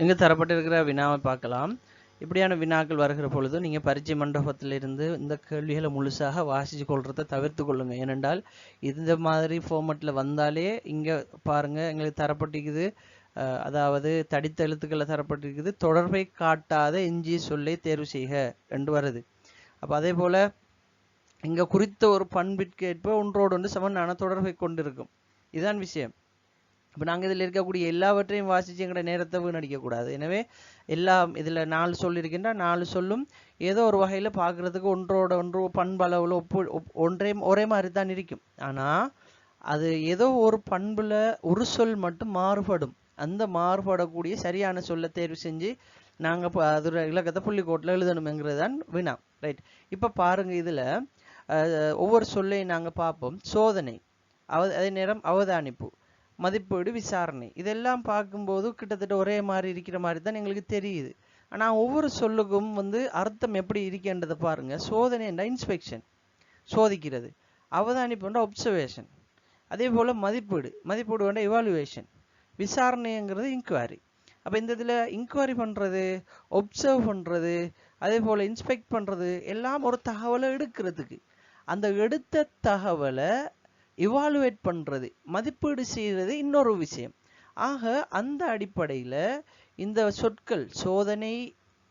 இங்கு தரப்பட்டிருக்கிற வினாவை பார்க்கலாம். இப்படியான வினாக்கள் வருகிற பொழுது நீங்கள் பரீட்சை மண்டபத்திலிருந்து இந்த கேள்விகளை முழுசாக வாசித்து கொள்றதை தவிர்த்து கொள்ளுங்க. ஏனென்றால் இந்த மாதிரி ஃபார்மேட்டில் வந்தாலே இங்கே பாருங்க எங்களுக்கு தரப்பட்டிருக்குது, அதாவது தடித்த எழுத்துக்களை தரப்பட்டிருக்குது, தொடர்பை காட்டாத எஞ்சிய சொல்லை தேர்வு செய்க என்று வருது. அப்போ அதே போல் இங்கே குறித்த ஒரு பண்பிற்கேற்ப ஒன்றோடு ஒன்று சமனான தொடர்பை கொண்டிருக்கும். இதுதான் விஷயம். இப்போ நாங்கள் இதில் இருக்கக்கூடிய எல்லாவற்றையும் வாசித்து எங்களோட நேரத்தை வீணடிக்கக்கூடாது. எனவே எல்லாம் இதில் 4 சொல் இருக்கின்ற 4 சொல்லும் ஏதோ ஒரு வகையில் பார்க்குறதுக்கு ஒன்றோட ஒன்று பண்பளவில் ஒரே மாதிரி தான் இருக்கும். ஆனால் அது ஏதோ ஒரு பண்பில் ஒரு சொல் மட்டும் மாறுபடும். அந்த மாறுபடக்கூடிய சரியான சொல்லை தேர்வு செஞ்சு நாங்கள் அதோட இலக்கத்தை புள்ளிக்கோட்டில் எழுதணுங்கிறது தான் வினா. ரைட். இப்போ பாருங்கள், இதில் ஒவ்வொரு சொல்லையும் நாங்கள் பார்ப்போம். சோதனை, அதே நேரம் அவதானிப்பு, மதிப்பீடு, விசாரணை, இதெல்லாம் பார்க்கும்போது கிட்டத்தட்ட ஒரே மாதிரி இருக்கிற மாதிரி தான் எங்களுக்கு தெரியுது. ஆனால் ஒவ்வொரு சொல்லுக்கும் அர்த்தம் எப்படி இருக்கின்றதை பாருங்க. சோதனை என்ற இன்ஸ்பெக்ஷன், சோதிக்கிறது. அவதானிப்பு என்ற ஒப்சர்வேஷன். அதே போல் மதிப்பீடு என்ற இவாலுவேஷன். விசாரணைங்கிறது இன்குவாரி. அப்போ இந்த இதில் இன்குவாரி பண்ணுறது, ஒப்சர்வ் பண்ணுறது, அதே போல் இன்ஸ்பெக்ட் பண்ணுறது எல்லாம் ஒரு தகவலை எடுக்கிறதுக்கு. அந்த எடுத்த தகவலை இவாலுவேட் பண்ணுறது, மதிப்பீடு செய்கிறது இன்னொரு விஷயம். ஆக அந்த அடிப்படையில் இந்த சொற்கள் சோதனை,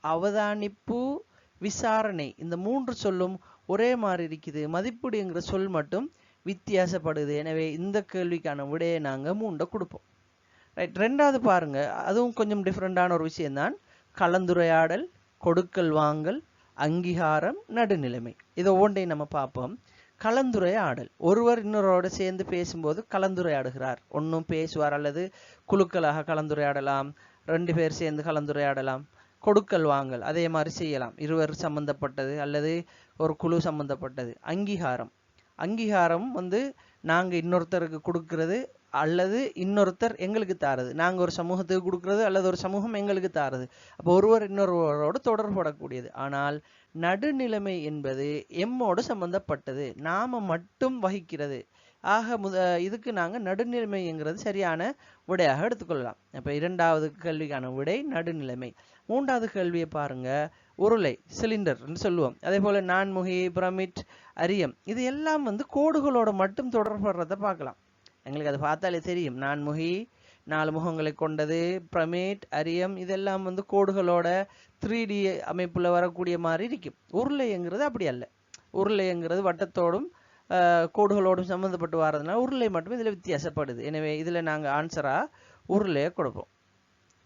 அவதானிப்பு, விசாரணை, இந்த 3 சொல்லும் ஒரே மாதிரி இருக்குது. மதிப்பீடுங்கிற சொல் மட்டும் வித்தியாசப்படுது. எனவே இந்த கேள்விக்கான விடையை நாங்கள் 3 கொடுப்போம். ரைட். 2வது பாருங்க, அதுவும் கொஞ்சம் டிஃப்ரெண்டான ஒரு விஷயம்தான். கலந்துரையாடல், கொடுக்கல் வாங்கல், அங்கீகாரம், நடுநிலைமை. இதை ஒவ்வொன்றையும் நம்ம பார்ப்போம். கலந்துரையாடல், ஒருவர் இன்னொருவரோடு சேர்ந்து பேசும்போது கலந்துரையாடுகிறார். ஒன்றும் பேசுவார், அல்லது குழுக்களாக கலந்துரையாடலாம், 2 பேர் சேர்ந்து கலந்துரையாடலாம். கொடுக்கல் வாங்கல் அதே மாதிரி செய்யலாம், இருவர் சம்பந்தப்பட்டது அல்லது ஒரு குழு சம்பந்தப்பட்டது. அங்கீகாரம் நாங்கள் இன்னொருத்தருக்கு கொடுக்கறது அல்லது இன்னொருத்தர் எங்களுக்கு தாரது. நாங்கள் ஒரு சமூகத்துக்கு கொடுக்கறது அல்லது ஒரு சமூகம் எங்களுக்கு தாரது. அப்போ ஒருவர் இன்னொருவரோடு தொடர்படக்கூடியது. ஆனால் நடுநிலைமை என்பது எம்மோடு சம்பந்தப்பட்டது, நாம மட்டும் வகிக்கிறது. ஆக இதுக்கு நாங்கள் நடுநிலைமைங்கிறது சரியான விடையாக எடுத்துக்கொள்ளலாம். அப்போ 2வது கேள்விக்கான விடை நடுநிலைமை. 3வது கேள்வியை பாருங்க. உருளை, சிலிண்டர் சொல்லுவோம். அதே போல நான்முகி, பிரமிட், அரியம், இது எல்லாம் கோடுகளோட மட்டும் தொடர்படுறத பார்க்கலாம். எங்களுக்கு அதை பார்த்தாலே தெரியும். நான்முகி 4 முகங்களை கொண்டது, பிரமிட், அரியம், இதெல்லாம் கோடுகளோட 3D அமைப்புல வரக்கூடிய மாதிரி இருக்கும். உருளைங்கிறது அப்படி அல்ல. உருளைங்கிறது வட்டத்தோடும் கோடுகளோடும் சம்மந்தப்பட்டு வர்றதுனால உருளை மட்டும் இதில் வித்தியாசப்படுது. எனவே இதில் நாங்கள் ஆன்சராக உருளையை கொடுப்போம்.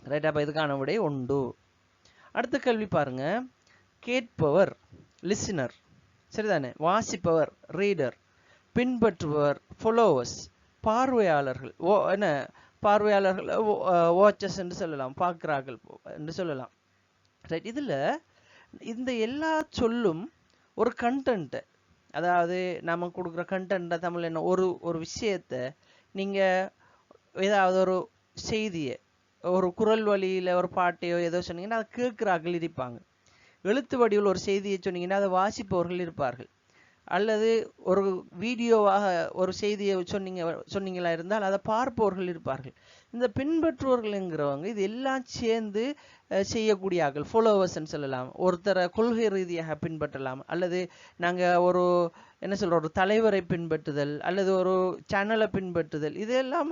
ரைட். அப்போ இதுக்கான விடை 1. அடுத்த கேள்வி பாருங்க. கேட்பவர், லிசனர், சரிதானே? வாசிப்பவர், ரீடர், பின்பற்றுபவர், ஃபாலோவர்ஸ், பார்வையாளர்கள், பார்வையாளர்கள் வாட்சஸ் என்று சொல்லலாம், பார்க்கிறார்கள் என்று சொல்லலாம். ரைட். இதில் இந்த எல்லா சொல்லும் ஒரு கண்டென்ட், அதாவது நம்ம கொடுக்குற கண்டென்ட்டை தமிழ் என்ன, ஒரு விஷயத்தை நீங்கள் ஏதாவது ஒரு செய்தியை ஒரு குரல் வழியில் ஒரு பாட்டையோ ஏதோ சொன்னீங்கன்னா அதை கேட்குறார்கள் இருப்பாங்க. எழுத்து வடிவில் ஒரு செய்தியை சொன்னீங்கன்னா அதை வாசிப்பவர்கள் இருப்பார்கள். அல்லது ஒரு வீடியோவாக ஒரு செய்தியை சொன்னீங்களா இருந்தால் அதை பார்ப்பவர்கள் இருப்பார்கள். இந்த பின்பற்றுவர்கள்ங்கிறவங்க இது எல்லாம் சேர்ந்து செய்யக்கூடியார்கள், ஃபாலோவர்ஸ்ன்னு சொல்லலாம். ஒருத்தரை கொள்கை ரீதியாக பின்பற்றலாம், அல்லது நாங்கள் ஒரு தலைவரை பின்பற்றுதல் அல்லது ஒரு சேனலை பின்பற்றுதல். இதெல்லாம்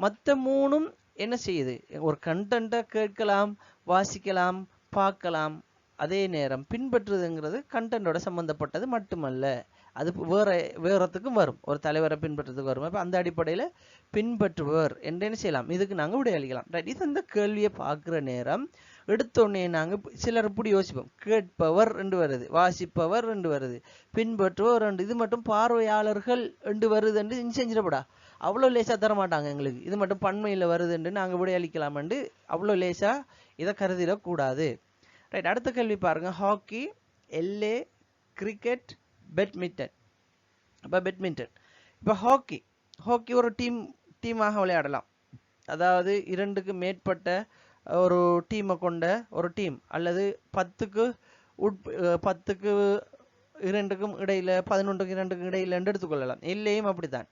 மற்ற 3ம் என்ன செய்யுது? ஒரு கண்டென்ட்டை கேட்கலாம், வாசிக்கலாம், பார்க்கலாம். அதே நேரம் பின்பற்றுதுங்கிறது கண்டென்ட்டோட சம்மந்தப்பட்டது மட்டுமல்ல, அது வேறத்துக்கும் வரும். ஒரு தலைவரை பின்பற்றுறதுக்கு வரும். அப்போ அந்த அடிப்படையில் பின்பற்றுபவர் என்று என்ன செய்யலாம்? இதுக்கு நாங்கள் விடையளிக்கலாம். ரைட். இது இந்த கேள்வியை பார்க்குற நேரம் எடுத்தோடனே நாங்கள் சிலர் இப்படி யோசிப்போம். கேட்பவர் என்று வருது, வாசிப்பவர் என்று வருது, பின்பற்றுபவர் என்று, இது மட்டும் பார்வையாளர்கள் என்று வருது என்று செஞ்சிடப்படா, அவ்வளோ லேசாக தரமாட்டாங்க எங்களுக்கு. இது மட்டும் பன்மையில் வருது என்று நாங்கள் விடையளிக்கலாம் என்று அவ்வளோ லேசாக இதை கருதிடக்கூடாது. ரைட். அடுத்த கேள்வி பாருங்க. ஹாக்கி, எல்ஏ, கிரிக்கெட், பேட்மிண்டன். இப்போ பேட்மிண்டன், இப்போ ஹாக்கி ஒரு டீமாக விளையாடலாம். அதாவது 2க்கு மேற்பட்ட ஒரு டீமை கொண்ட ஒரு டீம், அல்லது 10க்கு 2க்கும் இடையில, 11க்கு 2க்கும் இடையில எடுத்துக்கொள்ளலாம். எல்லையும் அப்படித்தான்,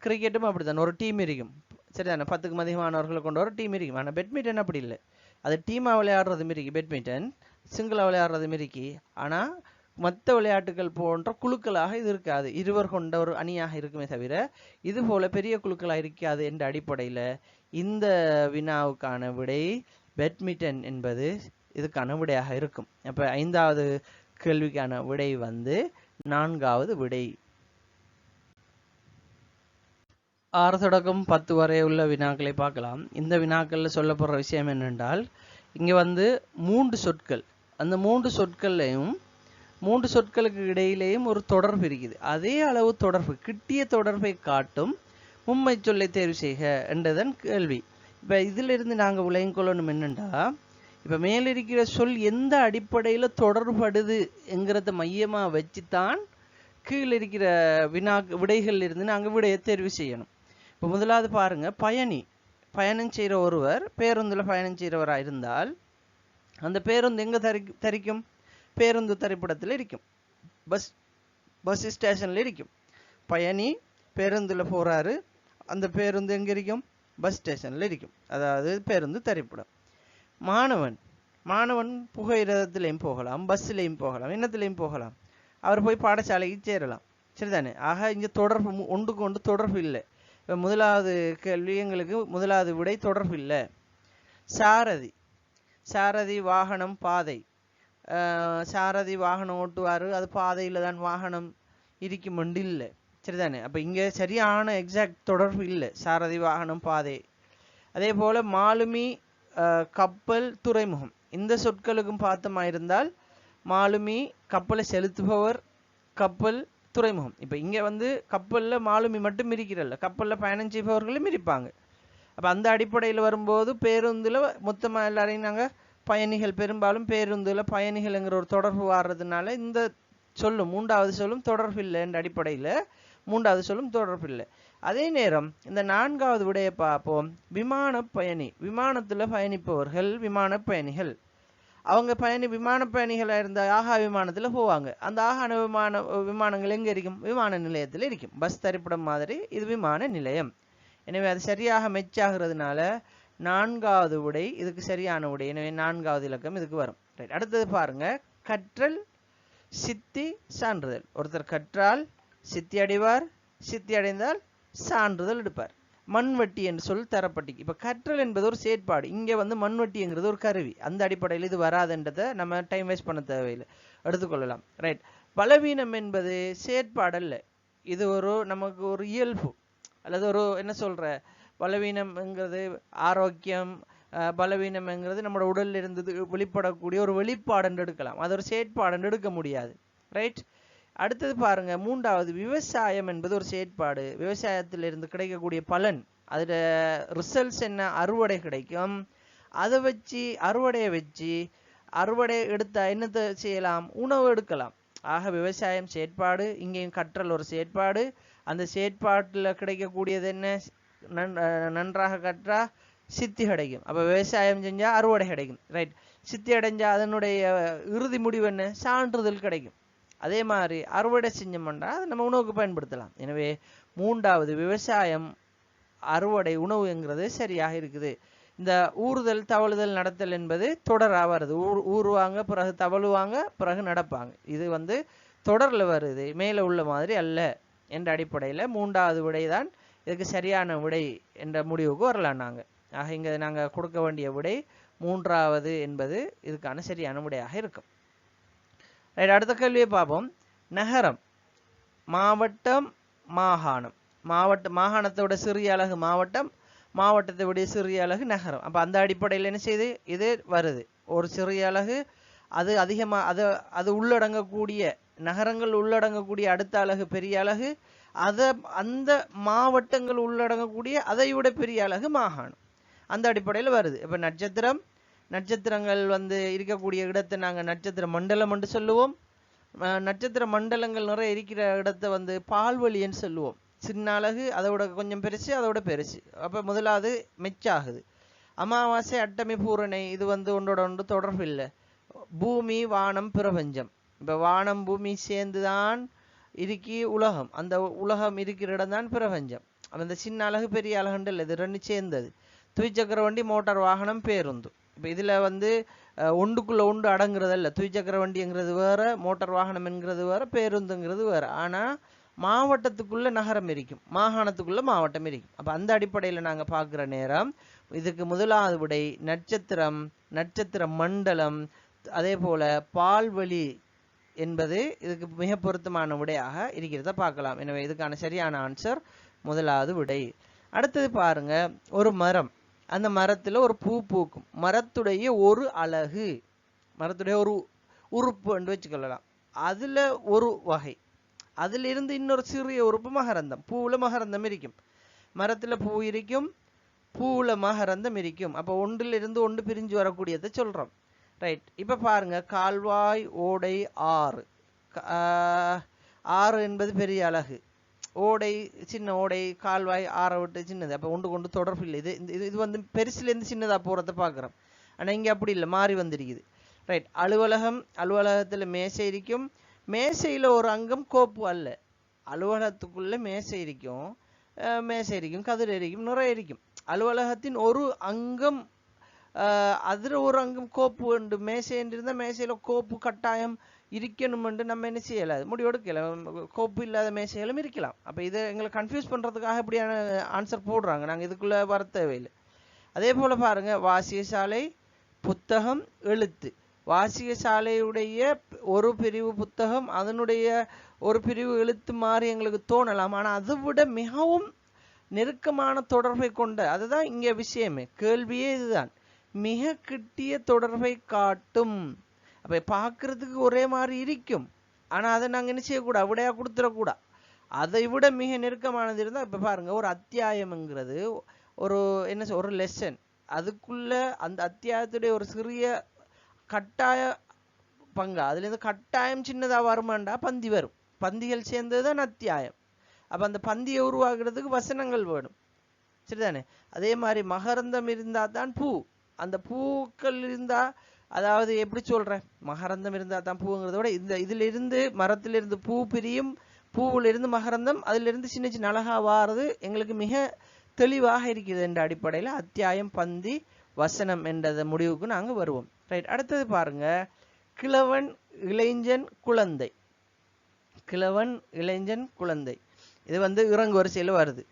கிரிக்கெட்டும் அப்படித்தான். ஒரு டீம் இருக்கும், சரிதானே? 10க்கும் அதிகமானவர்களை கொண்ட ஒரு டீம் இருக்கும். ஆனால் பேட்மிண்டன் அப்படி இல்லை. அது டீமாக விளையாடுறது மாரி பேட்மிண்டன், சிங்கிளாக விளையாடுறது மாரிக்கு. ஆனால் மற்ற விளையாட்டுகள் போன்ற குழுக்களாக இது இருக்காது, இருவர் கொண்ட ஒரு அணியாக இருக்குமே தவிர இது போல பெரிய குழுக்களாக இருக்காது என்ற அடிப்படையில் இந்த வினாவுக்கான விடை பேட்மிண்டன் என்பது இதுக்கான விடையாக இருக்கும். அப்போ 5வது கேள்விக்கான விடை வந்து 4வது விடை. 6 தொடக்கம் 10 வரை உள்ள வினாக்களை பார்க்கலாம். இந்த வினாக்களில் சொல்லப்படுற விஷயம் என்னென்றால், இங்கே வந்து 3 சொற்கள், அந்த 3 சொற்கள்லையும் 3 சொற்களுக்கு இடையிலேயும் ஒரு தொடர்பு இருக்குது. அதே அளவு தொடர்பு, கிட்டிய தொடர்பை காட்டும் மும்மை சொல்லை தேர்வு செய்க என்றதன் கேள்வி. இப்போ இதிலிருந்து நாங்கள் விளங்கிக் கொள்ளணும் என்னென்றா, இப்போ மேலிருக்கிற சொல் எந்த அடிப்படையில் தொடர்படுது என்கிறத மையமாக வச்சுத்தான் கீழே இருக்கிற விடைகள் இருந்து நாங்கள் விடையை தேர்வு செய்யணும். இப்போ முதலாவது பாருங்க, பயணம் செய்கிற ஒருவர் பேருந்தில் பயணம் செய்கிறவராக இருந்தால் அந்த பேருந்து எங்கே தரிக்கும்? பேருந்து தரிப்பிடத்தில் இருக்கும், பஸ் ஸ்டேஷனில் இருக்கும். பயணி பேருந்தில் போகிறாரு, அந்த பேருந்து எங்கே இருக்கும்? பஸ் ஸ்டேஷனில் இருக்கும், அதாவது பேருந்து தரிப்பிடம். மாணவன் புகையிரதத்திலையும் போகலாம், பஸ்ஸிலையும் போகலாம், என்னத்திலையும் போகலாம், அவர் போய் பாடசாலைக்கு சேரலாம். சரிதானே? ஆக இங்கே தொடர்பு ஒன்றுக்கு ஒன்று தொடர்பு இல்லை. இப்போ முதலாவது கேள்வி எங்களுக்கு முதலாவது விடை தொடர்பு இல்லை. சாரதி வாகனம் பாதை, சாரதி வாகனம் ஓட்டுவார், அது பாதையில் தான் வாகனம் இருக்கும் இல்லை. சரிதானே? அப்போ இங்கே சரியான எக்ஸாக்ட் தொடர்பு இல்லை, சாரதி வாகனம் பாதை. அதே போல் மாலுமி கப்பல் துறைமுகம், இந்த சொற்களுக்கும் பார்த்தமா இருந்தால் மாலுமி கப்பலை செலுத்துபவர், கப்பல் துறைமுகம். இப்போ இங்கே வந்து கப்பலில் மாலுமி மட்டும் இருக்கிறல்ல, கப்பலில் பயணம் செய்பவர்களும் இருப்பாங்க. அப்போ அந்த அடிப்படையில் வரும்போது பேருந்தில் மொத்தமாக எல்லாரையும் நாங்கள் பயணிகள், பெரும்பாலும் பேருந்தில் பயணிகள்ங்கிற ஒரு தொடர்பு வாடுறதுனால இந்த சொல்லும் 3வது சொல்லும் தொடர்பு இல்லை என்ற அடிப்படையில் 3வது சொல்லும் தொடர்பு இல்லை. அதே நேரம் இந்த 4வது விடையை பார்ப்போம். விமான பயணி, விமானத்தில் பயணிப்பவர்கள் விமான பயணிகள். அவங்க விமான பயணிகளாக இருந்தால் ஆகா விமானத்தில் போவாங்க. அந்த ஆகான விமானங்கள் எங்கே இருக்கும்? விமான நிலையத்தில் இருக்கும். பஸ் தரிப்பிடம் மாதிரி இது விமான நிலையம். எனவே அது சரியாக மெச்சாகிறதுனால 4வது விடை இதுக்கு சரியான விடை. எனவே 4வது இலக்கம் இதுக்கு வரும். ரைட். அடுத்தது பாருங்க, கற்றல் சித்தி சான்றிதழ். ஒருத்தர் கற்றால் சித்தி அடைவார், சித்தி அடைந்தால் சான்றிதழ் எடுப்பார். மண்வெட்டி என்று சொல் தரப்பட்டி. இப்போ கற்றல் என்பது ஒரு செயற்பாடு, இங்கே வந்து மண்வெட்டிங்கிறது ஒரு கருவி. அந்த அடிப்படையில் இது வராதுன்றதை நம்ம டைம் வேஸ்ட் பண்ண தேவையில்லை, எடுத்துக்கொள்ளலாம். ரைட். பலவீனம் என்பது செயற்பாடு அல்ல, இது நமக்கு ஒரு இயல்பு, அல்லது ஒரு என்ன சொல்ற, பலவீனம்ங்கிறது ஆரோக்கியம், பலவீனம்ங்கிறது நம்மளோட உடலில் இருந்து வெளிப்படக்கூடிய ஒரு வெளிப்பாடு என்று எடுக்கலாம், அது ஒரு செயற்பாடு என்று எடுக்க முடியாது. ரைட். அடுத்தது பாருங்க, 3வது விவசாயம் என்பது ஒரு செயற்பாடு. விவசாயத்திலிருந்து கிடைக்கக்கூடிய பலன், அதில் ரிசல்ட்ஸ் என்ன? அறுவடை கிடைக்கும். அதை வச்சு அறுவடை எடுத்தா என்னத்தை செய்யலாம்? உணவு எடுக்கலாம். ஆக விவசாயம் செயற்பாடு, இங்கேயும் கற்றல் ஒரு செயற்பாடு. அந்த செயற்பாட்டில் கிடைக்கக்கூடியது என்ன? நன்றாக கற்றா சித்தி கிடைக்கும். அப்போ விவசாயம் செஞ்சால் அறுவடை கிடைக்கும். ரைட். சித்தி அடைஞ்சா அதனுடைய இறுதி முடிவு என்ன? சான்றிதழ் கிடைக்கும். அதே மாதிரி அறுவடை செஞ்சோம்னா அதை நம்ம உணவுக்கு பயன்படுத்தலாம். எனவே 3வது விவசாயம் அறுவடை உணவுங்கிறது சரியாக இருக்குது. இந்த ஊறுதல் தவழுதல் நடத்தல் என்பது தொடராக வருது. ஊறுவாங்க, பிறகு தவழுவாங்க, பிறகு நடப்பாங்க. இது வந்து தொடரில் வருது, மேலே உள்ள மாதிரி அல்ல என்ற அடிப்படையில் 3வது விடை தான் இதுக்கு சரியான விடை என்ற முடிவுக்கு வரலாம் நாங்கள். ஆக இங்கே நாங்கள் கொடுக்க வேண்டிய விடை 3வது என்பது இதுக்கான சரியான விடையாக இருக்கும். ரைட். அடுத்த கேள்வியை பார்ப்போம். நகரம், மாவட்டம், மாகாணம். மாகாணத்தோட சிறிய அலகு மாவட்டம், மாவட்டத்தை விட சிறிய அலகு நகரம். அப்போ அந்த அடிப்படையில் என்ன செய்யுது? இது வருது. ஒரு சிறிய அலகு அது அதிகமாக அது உள்ளடங்கக்கூடிய நகரங்கள் உள்ளடங்கக்கூடிய அடுத்த அலகு பெரிய அலகு, அந்த மாவட்டங்கள் உள்ளடங்கக்கூடிய அதை விட பெரிய அலகு மாகாணம். அந்த அடிப்படையில் வருது. இப்போ நட்சத்திரங்கள் வந்து இருக்கக்கூடிய இடத்தை நாங்கள் நட்சத்திர மண்டலம் என்று சொல்லுவோம். நட்சத்திர மண்டலங்கள் நிறைய இருக்கிற இடத்தை வந்து பால்வெளின்னு சொல்லுவோம். சின்ன அலகு, அதோட கொஞ்சம் பெருசு, அதோட பெருசு. அப்போ முதலாவது மெச்சாகுது. அமாவாசை, அட்டமி, பூரணை இது வந்து ஒன்றோட ஒன்று தொடர்பு இல்லை. பூமி, வானம், பிரபஞ்சம். இப்போ வானம் பூமி சேர்ந்து தான் இருக்கி உலகம், அந்த உலகம் இருக்கிற இடம் தான் பிரபஞ்சம். அப்போ இந்த சின்ன அலகு பெரிய அலகுண்டு இல்லை, இது ரெண்டு சேர்ந்தது. துவிச்சக்கர வண்டி, மோட்டார் வாகனம், பேருந்து. இப்போ இதில் வந்து ஒன்றுக்குள்ளே ஒன்று அடங்குறதல்ல. துய்சக்கர வண்டிங்கிறது வேற, மோட்டார் வாகனம் என்கிறது வேற, பேருந்துங்கிறது வேற. ஆனால் மாவட்டத்துக்குள்ள நகரம் இருக்கும், மாகாணத்துக்குள்ள மாவட்டம் இருக்கும். அப்போ அந்த அடிப்படையில் நாங்கள் பார்க்குற நேரம் இதுக்கு முதலாவது விடை நட்சத்திரம், நட்சத்திர மண்டலம், அதே போல பால்வழி என்பது இதுக்கு மிக பொருத்தமான விடையாக இருக்கிறத பார்க்கலாம். எனவே இதுக்கான சரியான ஆன்சர் முதலாவது விடை. அடுத்தது பாருங்க, ஒரு மரம், அந்த மரத்தில் ஒரு பூ பூக்கும், மரத்துடைய ஒரு அழகு, மரத்துடைய ஒரு உறுப்பு என்று வச்சுக்கொள்ளலாம். அதில் ஒரு வகை, அதிலிருந்து இன்னொரு சிறிய உறுப்பு மகரந்தம். பூவில் மகரந்தம் இருக்கும், மரத்தில் பூ இருக்கும், பூவில் மகரந்தம் இருக்கும். அப்போ ஒன்றிலிருந்து ஒன்று பிரிஞ்சு வரக்கூடியதை சொல்கிறோம். ரைட். இப்போ பாருங்க, கால்வாய், ஓடை, ஆறு. ஆறு என்பது பெரிய அழகு, ஓடை சின்ன ஓடை, கால்வாய் ஆறை விட்டு சின்னது. அப்போ ஒன்று கொண்டு தொடர்பு இல்லை. இது வந்து பெருசுலேருந்து சின்னதாக போகிறத பார்க்குறோம். ஆனால் இங்கே அப்படி இல்லை, மாறி வந்திருக்குது. ரைட். அலுவலகம், அலுவலகத்தில் மேசை இருக்கும், மேசையில் ஒரு அங்கம் கோப்பு அல்ல. அலுவலகத்துக்குள்ளே மேசை இருக்கும், கதிர் இருக்கும், நிறைய இருக்கும். அலுவலகத்தின் ஒரு அங்கம், அதில் ஒரு அங்கம் கோப்பு உண்டு. மேசை இருந்தால் மேசையில் கோப்பு கட்டாயம் இருக்கணுமென்று நம்ம என்ன செய்யலை, முடிவெடுக்கலாம். கோப்பு இல்லாத மேசைகளும் இருக்கலாம். அப்போ இதை எங்களை கன்ஃபியூஸ் பண்ணுறதுக்காக இப்படியான ஆன்சர் போடுறாங்க, நாங்கள் இதுக்குள்ளே வர தேவையில்லை. அதே போல் பாருங்கள், வாசியசாலை, புத்தகம், எழுத்து. வாசியசாலையுடைய ஒரு பிரிவு புத்தகம், அதனுடைய ஒரு பிரிவு எழுத்து மாதிரி எங்களுக்கு தோணலாம். ஆனால் அதை விட மிகவும் நெருக்கமான தொடர்பை கொண்ட, அதுதான் இங்கே விஷயமே, கேள்வியே இதுதான், மிக கிட்டிய தொடர்பை காட்டும். அப்போ பார்க்கறதுக்கு ஒரே மாதிரி இருக்கும், ஆனால் அதை நாங்கள் என்ன செய்யக்கூடாது, விடையாக கொடுத்துடக்கூடாது. அதை விட மிக நெருக்கமானது இருந்தால், இப்போ பாருங்கள், ஒரு அத்தியாயம்ங்கிறது ஒரு என்ன ஒரு லெசன், அதுக்குள்ள அந்த அத்தியாயத்துடைய ஒரு சிறிய கட்டாய பங்கு, அதுலேருந்து கட்டாயம் சின்னதாக வருமாண்டா பந்தி வரும், பந்திகள் சேர்ந்தது தான் அத்தியாயம். அப்போ அந்த பந்தியை உருவாக்குறதுக்கு வசனங்கள் வேணும், சரிதானே? அதே மாதிரி மகரந்தம் இருந்தால் தான் பூ, அந்த பூக்கள் இருந்தால், அதாவது எப்படி சொல்கிறேன், மகரந்தம் இருந்தால் தான் பூங்கிறத விட இதிலிருந்து மரத்திலிருந்து பூ பிரியும், பூவிலிருந்து மகரந்தம், அதிலிருந்து சின்ன சின்ன அழகாக வாரது எங்களுக்கு மிக தெளிவாக இருக்குது என்ற அடிப்படையில் அத்தியாயம், பந்தி, வசனம் என்ற முடிவுக்கு நாங்கள் வருவோம். ரைட். அடுத்தது பாருங்க, கிழவன், இளைஞன், குழந்தை. கிழவன், இளைஞன், குழந்தை. இது வந்து இறங்கு வரிசையில் வருது.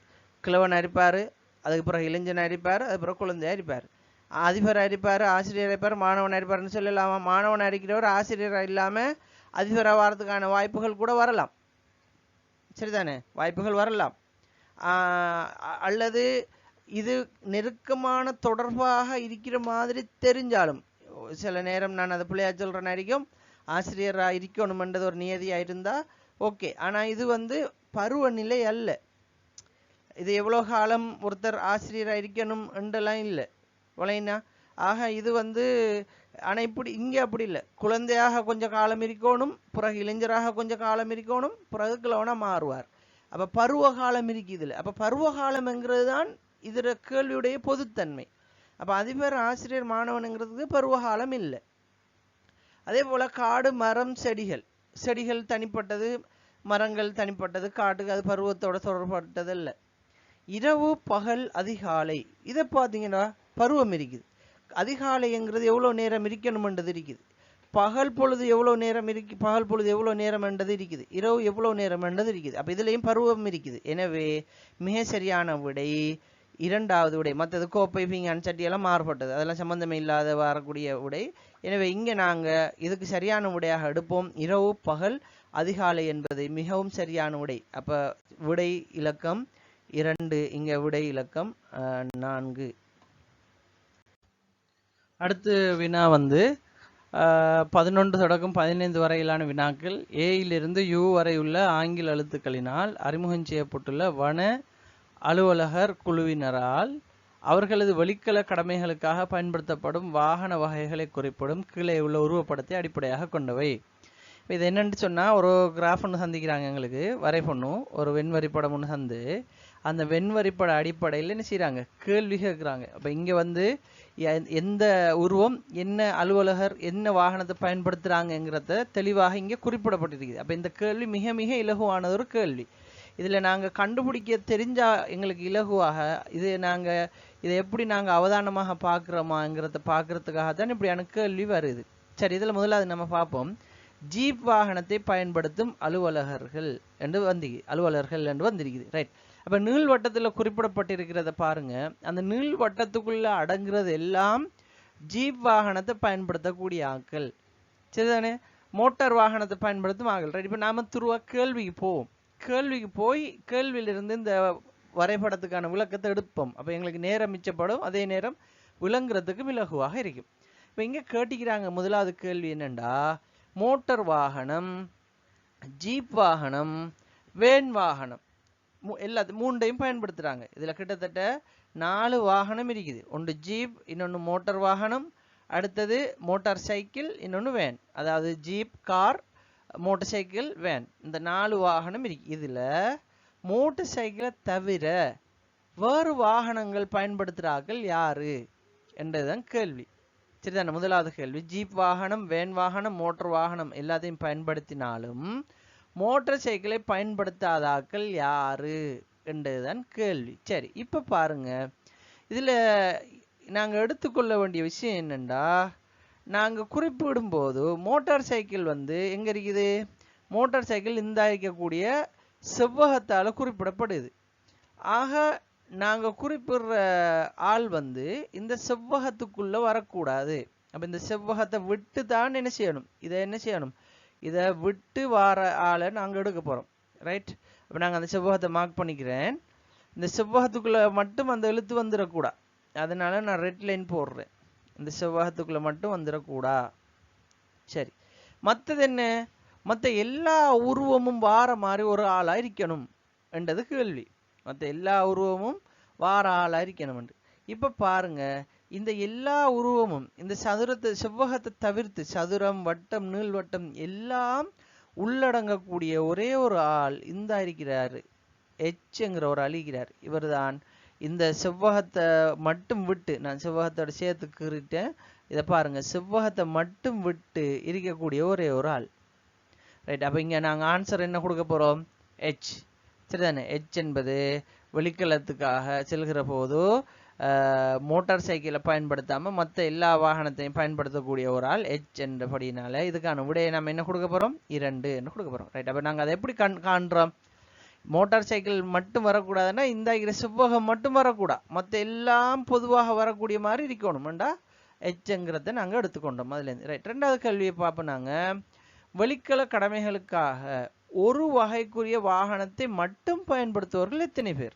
கிழவன் அரிப்பார், அதுக்கு பிறகு இளைஞன் அரிப்பார், அதுக்கு பிறகு குழந்தை அரிப்பார். அதிபர் அரிப்பார், ஆசிரியர் அரிப்பார், மாணவன் அரிப்பார்னு சொல்லலாமா? மாணவன் அரிக்கிறவர் ஆசிரியராக இல்லாமல் அதிபராக வரதுக்கான வாய்ப்புகள் கூட வரலாம், சரிதானே? வாய்ப்புகள் வரலாம். அல்லது இது நெருக்கமான தொடர்பாக இருக்கிற மாதிரி தெரிஞ்சாலும், சில நேரம் நான் அதை பிள்ளையா சொல்கிறேன் அறிக்கும், ஆசிரியராக இருக்கணுமென்றது ஒரு நியதியாக இருந்தால் ஓகே. ஆனால் இது வந்து பருவநிலை அல்ல, இது எவ்வளோ காலம் ஒருத்தர் ஆசிரியராக இருக்கணும் என்றெல்லாம் இல்லை, வளைனா. ஆக இது வந்து, ஆனால் இப்படி இங்கே அப்படி இல்லை, குழந்தையாக கொஞ்சம் காலம் இருக்கணும், பிறகு இளைஞராக கொஞ்சம் காலம் இருக்கணும், பிறகு கிழவனாக மாறுவார். அப்போ பருவ காலம் இருக்குதுல்ல, அப்போ பருவ காலம்ங்கிறது தான் இதில் கேள்வியுடைய பொதுத்தன்மை. அப்போ அதிபர், ஆசிரியர், மாணவனுங்கிறதுக்கு பருவகாலம் இல்லை. அதே போல் காடு, மரம், செடிகள். செடிகள் தனிப்பட்டது, மரங்கள் தனிப்பட்டது, காட்டுக்கு அது பருவத்தோட தொடர்பட்டது இல்லை. இரவு, பகல், அதிகாலை, இதை பார்த்தீங்கன்னா பருவம் இருக்குது. அதிகாலைங்கிறது எவ்வளோ நேரம் இருக்கணுமென்றது இருக்குது, பகல் பொழுது எவ்வளோ நேரம் இருக்கு, பகல் பொழுது எவ்வளோ நேரம் என்றது இருக்குது, இரவு எவ்வளோ நேரம் என்றது இருக்குது. அப்போ இதுலேயும் பருவம் இருக்குது. எனவே மிக சரியான விடை இரண்டாவது விடை. மற்றது கோப்பை, பீங்கான், சட்டியெல்லாம் மாறுபட்டது, அதெல்லாம் சம்பந்தமே இல்லாத வரக்கூடிய விடை. எனவே இங்கே நாங்கள் இதுக்கு சரியான விடையாக எடுப்போம், இரவு, பகல், அதிகாலை என்பது மிகவும் சரியான விடை. அப்போ விடை இலக்கம் 2, இங்கே விடை இலக்கம் 4. அடுத்து வினா வந்து 11 தொடக்கம் 15 வரையிலான வினாக்கள். ஏயிலிருந்து யூ வரை உள்ள ஆங்கில எழுத்துக்களினால் அறிமுகம் செய்யப்பட்டுள்ள வன அலுவலகர் குழுவினரால் அவர்களது வெளிக்கல கடமைகளுக்காக பயன்படுத்தப்படும் வாகன வகைகளை குறிப்பிடும் கீழே உள்ள உருவப்படத்தை அடிப்படையாக கொண்டவை. இது என்னன்னு சொன்னால், ஒரு கிராஃப் ஒன்று சந்திக்கிறாங்க எங்களுக்கு, வரைபொண்ணும் ஒரு வெண்வரிப்படம் ஒன்று சந்து, அந்த வெண்வரிப்பட அடிப்படையில் என்ன செய்கிறாங்க, கேள்வி கேட்குறாங்க. அப்போ இங்கே வந்து எந்த உருவம், என்ன அலுவலகர், என்ன வாகனத்தை பயன்படுத்துகிறாங்கங்கிறத தெளிவாக இங்கே குறிப்பிடப்பட்டிருக்குது. அப்போ இந்த கேள்வி மிக மிக இலகுவான ஒரு கேள்வி. இதுல நாங்க கண்டுபிடிக்க தெரிஞ்சா எங்களுக்கு இலகுவாக இதை எப்படி நாங்க அவதானமாக பார்க்கிறோமாங்கிறத பார்க்கறதுக்காக தான் இப்படியான கேள்வி வருது. சரி, இதுல முதல்ல நம்ம பார்ப்போம். ஜீப் வாகனத்தை பயன்படுத்தும் அலுவலர்கள் என்று வந்திருக்குது. ரைட். அப்ப நீள்வட்டத்துல குறிப்பிடப்பட்டிருக்கிறத பாருங்க. அந்த நீள்வட்டத்துக்குள்ள அடங்குறது எல்லாம் ஜீப் வாகனத்தை பயன்படுத்தக்கூடிய ஆட்கள். சரிதானே? மோட்டார் வாகனத்தை பயன்படுத்தும் ஆட்கள். ரைட். இப்ப நாம துருவா கேள்விக்கு போவோம். கேள்விக்கு போய் கேள்வியிலிருந்து இந்த வரைபடத்துக்கான விளக்கத்தை எடுப்போம். அப்ப எங்களுக்கு நேரம் மிச்சப்படும், அதே நேரம் விளங்குறதுக்கு இலகுவாக இருக்கும். இப்ப இங்க கேட்டிக்கிறாங்க முதலாவது கேள்வி என்னண்டா, மோட்டார் வாகனம், ஜீப் வாகனம், வேன் வாகனம் எல்லாத்தையும் மூண்டையும் பயன்படுத்துறாங்க. இதுல கிட்டத்தட்ட 4 வாகனம் இருக்குது. ஒன்று ஜீப், இன்னொன்று மோட்டார் வாகனம், அடுத்தது மோட்டார் சைக்கிள், இன்னொன்று வேன். அதாவது jeep, car, motor cycle, van, இந்த 4 வாகனம் இருக்கு. இதுல மோட்டார் சைக்கிளை தவிர வேறு வாகனங்கள் பயன்படுத்துறார்கள் யாரு என்றதுதான் கேள்வி. சரிதானே? முதலாவது கேள்வி, ஜீப் வாகனம், வேன் வாகனம், மோட்டார் வாகனம் எல்லாத்தையும் பயன்படுத்தினாலும் மோட்டார் சைக்கிளை பயன்படுத்தாதாக்கள் யாரு என்றதுதான் கேள்வி. சரி, இப்ப பாருங்க, இதுல நாங்க எடுத்துக்கொள்ள வேண்டிய விஷயம் என்னண்டா, நாங்க குறிப்பிடும் போது மோட்டார் சைக்கிள் எங்க இருக்குது? மோட்டார் சைக்கிள் இந்த இருக்கக்கூடிய செவ்வகத்தால குறிப்பிடப்படுது. ஆக நாங்க குறிப்பிடுற ஆள் இந்த செவ்வகத்துக்குள்ள வரக்கூடாது. அப்ப இந்த செவ்வகத்தை விட்டு தான் என்ன செய்யணும்? இதை விட்டு வார ஆளை நாங்க எடுக்க போறோம். ரைட். அப்ப நாங்க அந்த செவ்வகத்தை மார்க் பண்ணிக்கிறேன். இந்த செவ்வகத்துக்குள்ள மட்டும் அந்த எழுத்து வந்துடக்கூடாது. அதனால நான் ரெட் லைன் போடுறேன். இந்த செவ்வகத்துக்குள்ள மட்டும் வந்துடக்கூடா. சரி, மற்றது என்ன? மற்ற எல்லா உருவமும் வார மாதிரி ஒரு ஆளா இருக்கணும் என்றது கேள்வி. மற்ற எல்லா உருவமும் வார ஆளா இருக்கணும் என்று. இப்ப பாருங்க, இந்த எல்லா உருவமும் இந்த செவ்வகத்தை தவிர்த்து சதுரம், வட்டம், நீள்வட்டம் எல்லாம் உள்ளடங்கக்கூடிய ஒரே ஒரு ஆள் இந்த இருக்கிறாரு, எச்ங்கிற ஒரு ஆள் இருக்கிறார். இவர் தான் இந்த செவ்வகத்தை மட்டும் விட்டு, நான் செவ்வகத்தோட சேர்த்து கீறிட்டேன். இதை பாருங்க, செவ்வகத்தை மட்டும் விட்டு இருக்கக்கூடிய ஒரே ஒரு ஆள். ரைட். அப்ப இங்க நாங்க ஆன்சர் என்ன கொடுக்க போறோம்? எச். சரிதானே? எச் என்பது வெளிக்கலத்துக்காக செல்கிற போது மோட்டார் சைக்கிளை பயன்படுத்தாம மற்ற எல்லா வாகனத்தையும் பயன்படுத்தக்கூடிய ஒரு ஆள் எச் என்றபடினால இதுக்கான விடையை நம்ம என்ன கொடுக்க போறோம்? 2 என்று கொடுக்க போறோம். ரைட். அப்ப நாங்க அதை எப்படி காண்றோம்? மோட்டார் சைக்கிள் மட்டும் வரக்கூடாதுன்னா இந்த செவ்வகம் மட்டும் வரக்கூடாது, மற்ற எல்லாம் பொதுவாக வரக்கூடிய மாதிரி இருக்கணும்டா எச்ங்கிறத நாங்க எடுத்துக்கொண்டோம் அதுல இருந்து. ரைட். ரெண்டாவது கேள்வியை பார்ப்போம். நாங்க வெளிக்கல கடமைகளுக்காக ஒரு வகைக்குரிய வாகனத்தை மட்டும் பயன்படுத்துவர்கள் எத்தனை பேர்?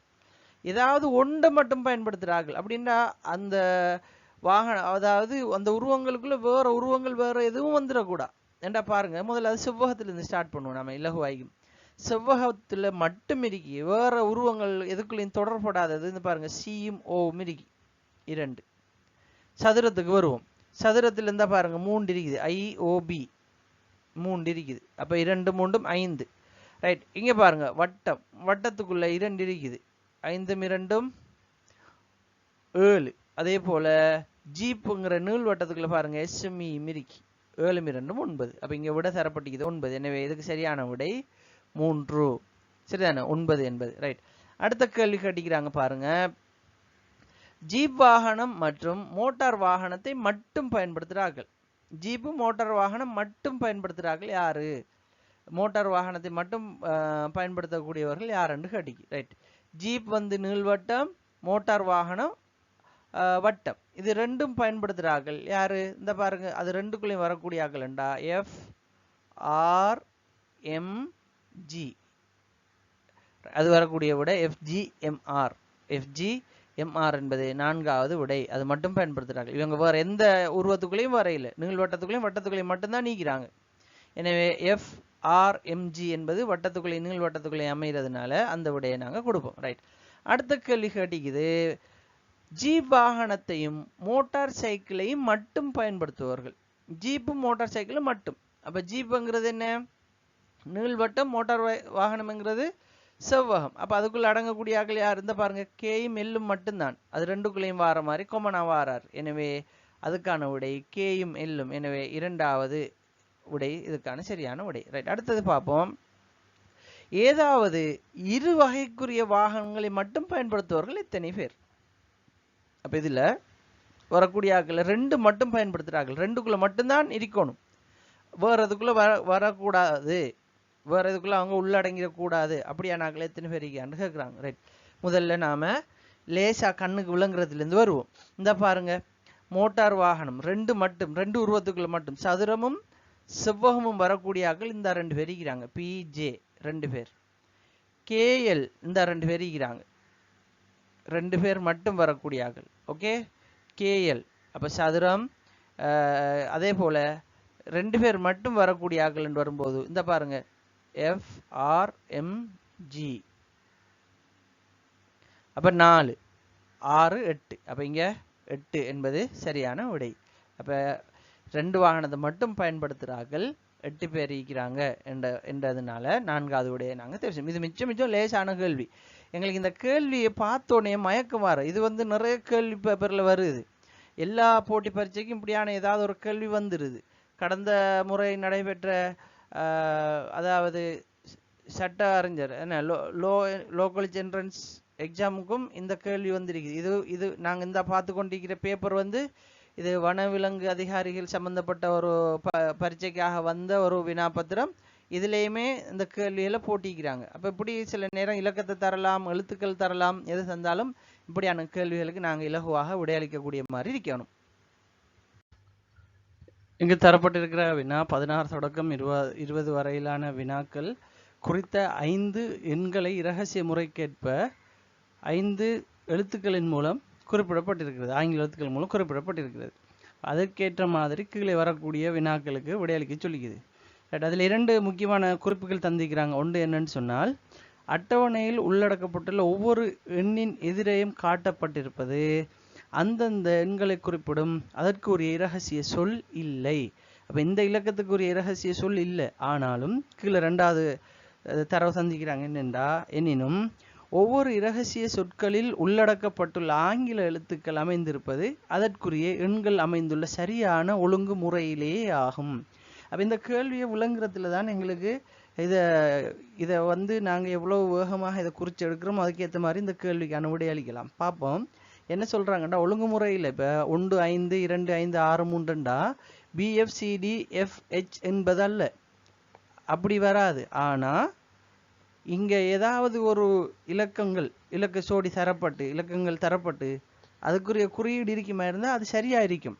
ஏதாவது ஒன்றை மட்டும் பயன்படுத்துறார்கள் அப்படின்னா அந்த வாகனம், அதாவது அந்த உருவங்களுக்குள்ள வேற உருவங்கள் வேற எதுவும் வந்துடக்கூடாது. ஏண்டா பாருங்க, முதல்ல அது செவ்வகத்துல இருந்து ஸ்டார்ட் பண்ணுவோம். நம்ம இலகுவாய்க்கும் செவ்வகத்துல மட்டும் இருக்கி வேற உருவங்கள் எதுக்குள்ளேயும் தொடர்படாதது. இந்த பாருங்க, சியும் ஓவும் இருக்கி 2. சதுரத்துக்கு வருவோம். சதுரத்துல இருந்தா பாருங்க 3 இருக்குது, IOB 3 இருக்குது. அப்ப 2 3 5. ரைட். இங்க பாருங்க வட்டம், வட்டத்துக்குள்ள 2 இருக்குது, 5 2 7. அதே போல ஜீப்புங்கிற நீள் வட்டத்துக்குள்ள பாருங்க SME மிரிக்கி 7 2 9. அப்ப இங்க விட தரப்பட்டிருக்குது 9. எனவே இதுக்கு சரியான விடை 3. சரிதானே? 9 என்பது. ரைட். அடுத்த கேள்வி கேட்டிக்கிறாங்க பாருங்க, ஜீப் வாகனம் மற்றும் மோட்டார் வாகனத்தை மட்டும் பயன்படுத்துகிறார்கள். ஜீப்பு மோட்டார் வாகனம் மட்டும் பயன்படுத்துகிறார்கள் யாரு? மோட்டார் வாகனத்தை மட்டும் பயன்படுத்தக்கூடியவர்கள் யாருன்னு கேட்டிக்கு. ரைட். ஜீப் நீள்வட்டம், மோட்டார் வாகனம் வட்டம், இது ரெண்டும் பயன்படுத்துகிறார்கள் யாரு? இந்த பாருங்க, அது ரெண்டுக்குள்ளேயும் வரக்கூடிய ஆக்கலண்டா FRMG, அது வரக்கூடிய விட FGMR. FGMR என்பது 4வது விடை. அது மட்டும் பயன்படுத்துகிறார்கள். இவங்க வேற எந்த உருவத்துக்குள்ளேயும் வரையில, நீள்வட்டத்துக்குள்ளேயும் வட்டத்துக்குள்ளேயும் மட்டும்தான் நீக்கிறாங்க. எனவே FRMG என்பது வட்டத்துக்குள்ளேயும் நீள்வட்டத்துக்குள்ளேயும் அமைகிறதுனால அந்த விடையை நாங்க கொடுப்போம். ரைட். அடுத்த கேள்வி கேட்டிக்குது, ஜீப் வாகனத்தையும் மோட்டார் சைக்கிளையும் மட்டும் பயன்படுத்துவார்கள். ஜீப்பும் மோட்டார் சைக்கிளும் மட்டும். அப்ப ஜீப்புங்கிறது என்ன? நீள்வட்டம், மோட்டார் வாகனம்ங்கிறது செவ்வகம். அப்ப அதுக்குள்ள அடங்கக்கூடிய ஆக்கள் யார்? இந்த பாருங்க, கேயும் எல்லும் மட்டும்தான். அது ரெண்டுக்குள்ளேயும் வார மாதிரி கொமனா வாரார். எனவே அதுக்கான விடை கேயும் எல்லும். எனவே 2வது விடை இதுக்கான சரியான விடை. ரைட். அடுத்தது பார்ப்போம். ஏதாவது இரு வகைக்குரிய வாகனங்களை மட்டும் பயன்படுத்துவார்கள் எத்தனை பேர்? அப்ப இதுல வரக்கூடிய ஆட்கள் 2 மட்டும் பயன்படுத்துறார்கள், 2க்குள்ள மட்டும்தான் இருக்கணும், வேற எதுக்குள்ள வரக்கூடாது, வேற எதுக்குள்ள அவங்க உள்ளடங்கிட கூடாது, அப்படியான ஆட்கள் எத்தனை பேர் இருக்கான்னு கேட்குறாங்க. ரைட், முதல்ல நாம லேசா கண்ணுக்கு விளங்குறதுல இருந்து வருவோம். இந்த பாருங்க, மோட்டார் வாகனம் 2 மட்டும், 2 உருவத்துக்குள்ள மட்டும் சதுரமும் செவ்வகமும் வரக்கூடிய ஆட்கள் இந்த 2 பேர் இருக்கிறாங்க. பிஜே 2 பேர், கேஎல் இந்த 2 பேர் இருக்கிறாங்க, 2 பேர் மட்டும் வரக்கூடிய ஆட்கள். ஓகே, கேஎல் அப்ப சதுரம், அதே போல 2 பேர் மட்டும் வரக்கூடிய ஆட்கள் வரும்போது இந்த பாருங்க எஃப்ஆர்எம்ஜி, அப்ப 4 6 8, அப்ப இங்க 8 என்பது சரியான விடை. அப்ப 2 வாகனத்தை மட்டும் பயன்படுத்துறார்கள், 8 பேர் இருக்கிறாங்க என்றதுனால 4வது விடையை நாங்க தெரிஞ்சோம். இது மிச்சம் லேசான கேள்வி. எங்களுக்கு இந்த கேள்வியை பார்த்தோன்னே மயக்கம் வர, இது நிறைய கேள்வி பேப்பர்ல வருது, எல்லா போட்டி பரீட்சைக்கும் இப்படியான ஏதாவது ஒரு கேள்வி வந்துருது. கடந்த முறை நடைபெற்ற அதாவது சட்ட அறிஞர் லோக்கல் என்ட்ரன்ஸ் எக்ஸாமுக்கும் இந்த கேள்வி வந்திருக்குது. இது நாங்க இந்த பார்த்து கொண்டிருக்கிற பேப்பர் இது வனவிலங்கு அதிகாரிகள் சம்பந்தப்பட்ட ஒரு பரீட்சைக்காக வந்த ஒரு வினாபத்திரம். இதுலேயுமே இந்த கேள்வியில போட்டிக்கிறாங்க. அப்ப இப்படி சில நேரம் இலக்கத்தை தரலாம், எழுத்துக்கள் தரலாம், எது தந்தாலும் இப்படியான கேள்விகளுக்கு நாங்க இலகுவாக விடையளிக்கக்கூடிய மாதிரி இருக்கணும். இங்கு தரப்பட்டிருக்கிற வினா 16 தொடக்கம் 20 வரையிலான வினாக்கள் குறித்த 5 எண்களை இரகசிய முறைக்கேற்ப 5 எழுத்துக்களின் மூலம் குறிப்பிடப்பட்டிருக்கிறது, ஆங்கில எழுத்துக்கள் மூலம் குறிப்பிடப்பட்டிருக்கிறது. அதற்கேற்ற மாதிரி கீழே வரக்கூடிய வினாக்களுக்கு விடையளிக்க சொல்லிக்குது. அதில் 2 முக்கியமான குறிப்புகள் தந்திக்கிறாங்க. ஒன்று என்னன்னு சொன்னால், அட்டவணையில் உள்ளடக்கப்பட்டுள்ள ஒவ்வொரு எண்ணின் எதிரையும் காட்டப்பட்டிருப்பது அந்தந்த எண்களை குறிப்பிடும், அதற்குரிய இரகசிய சொல் இல்லை. அப்ப இந்த இலக்கத்துக்குரிய இரகசிய சொல் இல்லை, ஆனாலும் கீழே 2வது தரவு சந்திக்கிறாங்க. என்னென்றா, எனினும் ஒவ்வொரு இரகசிய சொற்களில் உள்ளடக்கப்பட்டுள்ள ஆங்கில எழுத்துக்கள் அமைந்திருப்பது அதற்குரிய எண்கள் அமைந்துள்ள சரியான ஒழுங்கு முறையிலேயே ஆகும். அப்ப இந்த கேள்வியை விளங்குறதுல தான் எங்களுக்கு இதை நாங்க எவ்வளவு வேகமாக இதை குறிச்சு எடுக்கிறோம், அதுக்கேற்ற மாதிரி இந்த கேள்விக்கான விடை அளிக்கலாம். பார்ப்போம் என்ன சொல்றாங்கடா, ஒழுங்குமுறையில் இப்ப 1 5 2 5 6 3ண்டா BFCDFH என்பதல்ல, அப்படி வராது. ஆனா இங்க ஏதாவது ஒரு இலக்க சோடி இலக்கங்கள் தரப்பட்டு அதுக்குரிய குறியீடு இருக்குமா இருந்தா அது சரியா இருக்கும்.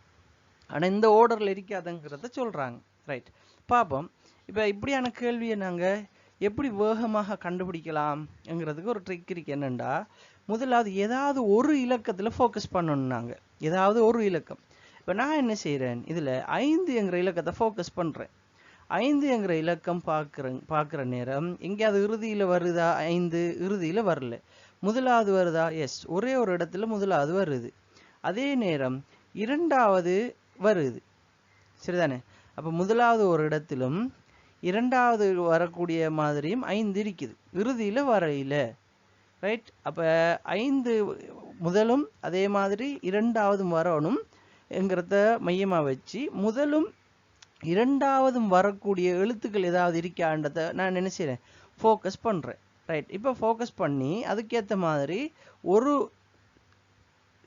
ஆனா இந்த ஓர்டர்ல இருக்காதுங்கிறத சொல்றாங்க. ரைட், பார்ப்போம். இப்ப இப்படியான கேள்வியை நாங்க எப்படி வேகமாக கண்டுபிடிக்கலாம்ங்கிறதுக்கு ஒரு ட்ரிக் இருக்கு. என்னண்டா, முதலாவது ஏதாவது ஒரு இலக்கத்துல ஃபோக்கஸ் பண்ணணும். நாங்க ஏதாவது ஒரு இலக்கம், இப்ப நான் என்ன செய்யறேன், இதுல 5 இலக்கத்தை ஃபோக்கஸ் பண்றேன். 5 இலக்கம் பார்க்குற நேரம் எங்கேயாவது இறுதியில வருதா? 5 இறுதியில வரல. முதலாவது வருதா? எஸ், ஒரே ஒரு இடத்துல முதலாவது வருது. அதே நேரம் 2வது வருது, சரிதானே? அப்ப முதலாவது ஒரு இடத்திலும் 2வது வரக்கூடிய மாதிரியும் 5 இருக்குது, இறுதியில வரையில. ரைட், அப்ப 5 முதலும் அதே மாதிரி 2வதும் வரணும் என்கிறத மையமா வச்சு முதலும் 2வதும் வரக்கூடிய எழுத்துக்கள் ஏதாவது இருக்கான்றத நான் என்ன செய்றேன், ஃபோக்கஸ் பண்றேன். ரைட், இப்போ ஃபோக்கஸ் பண்ணி அதுக்கேற்ற மாதிரி ஒரு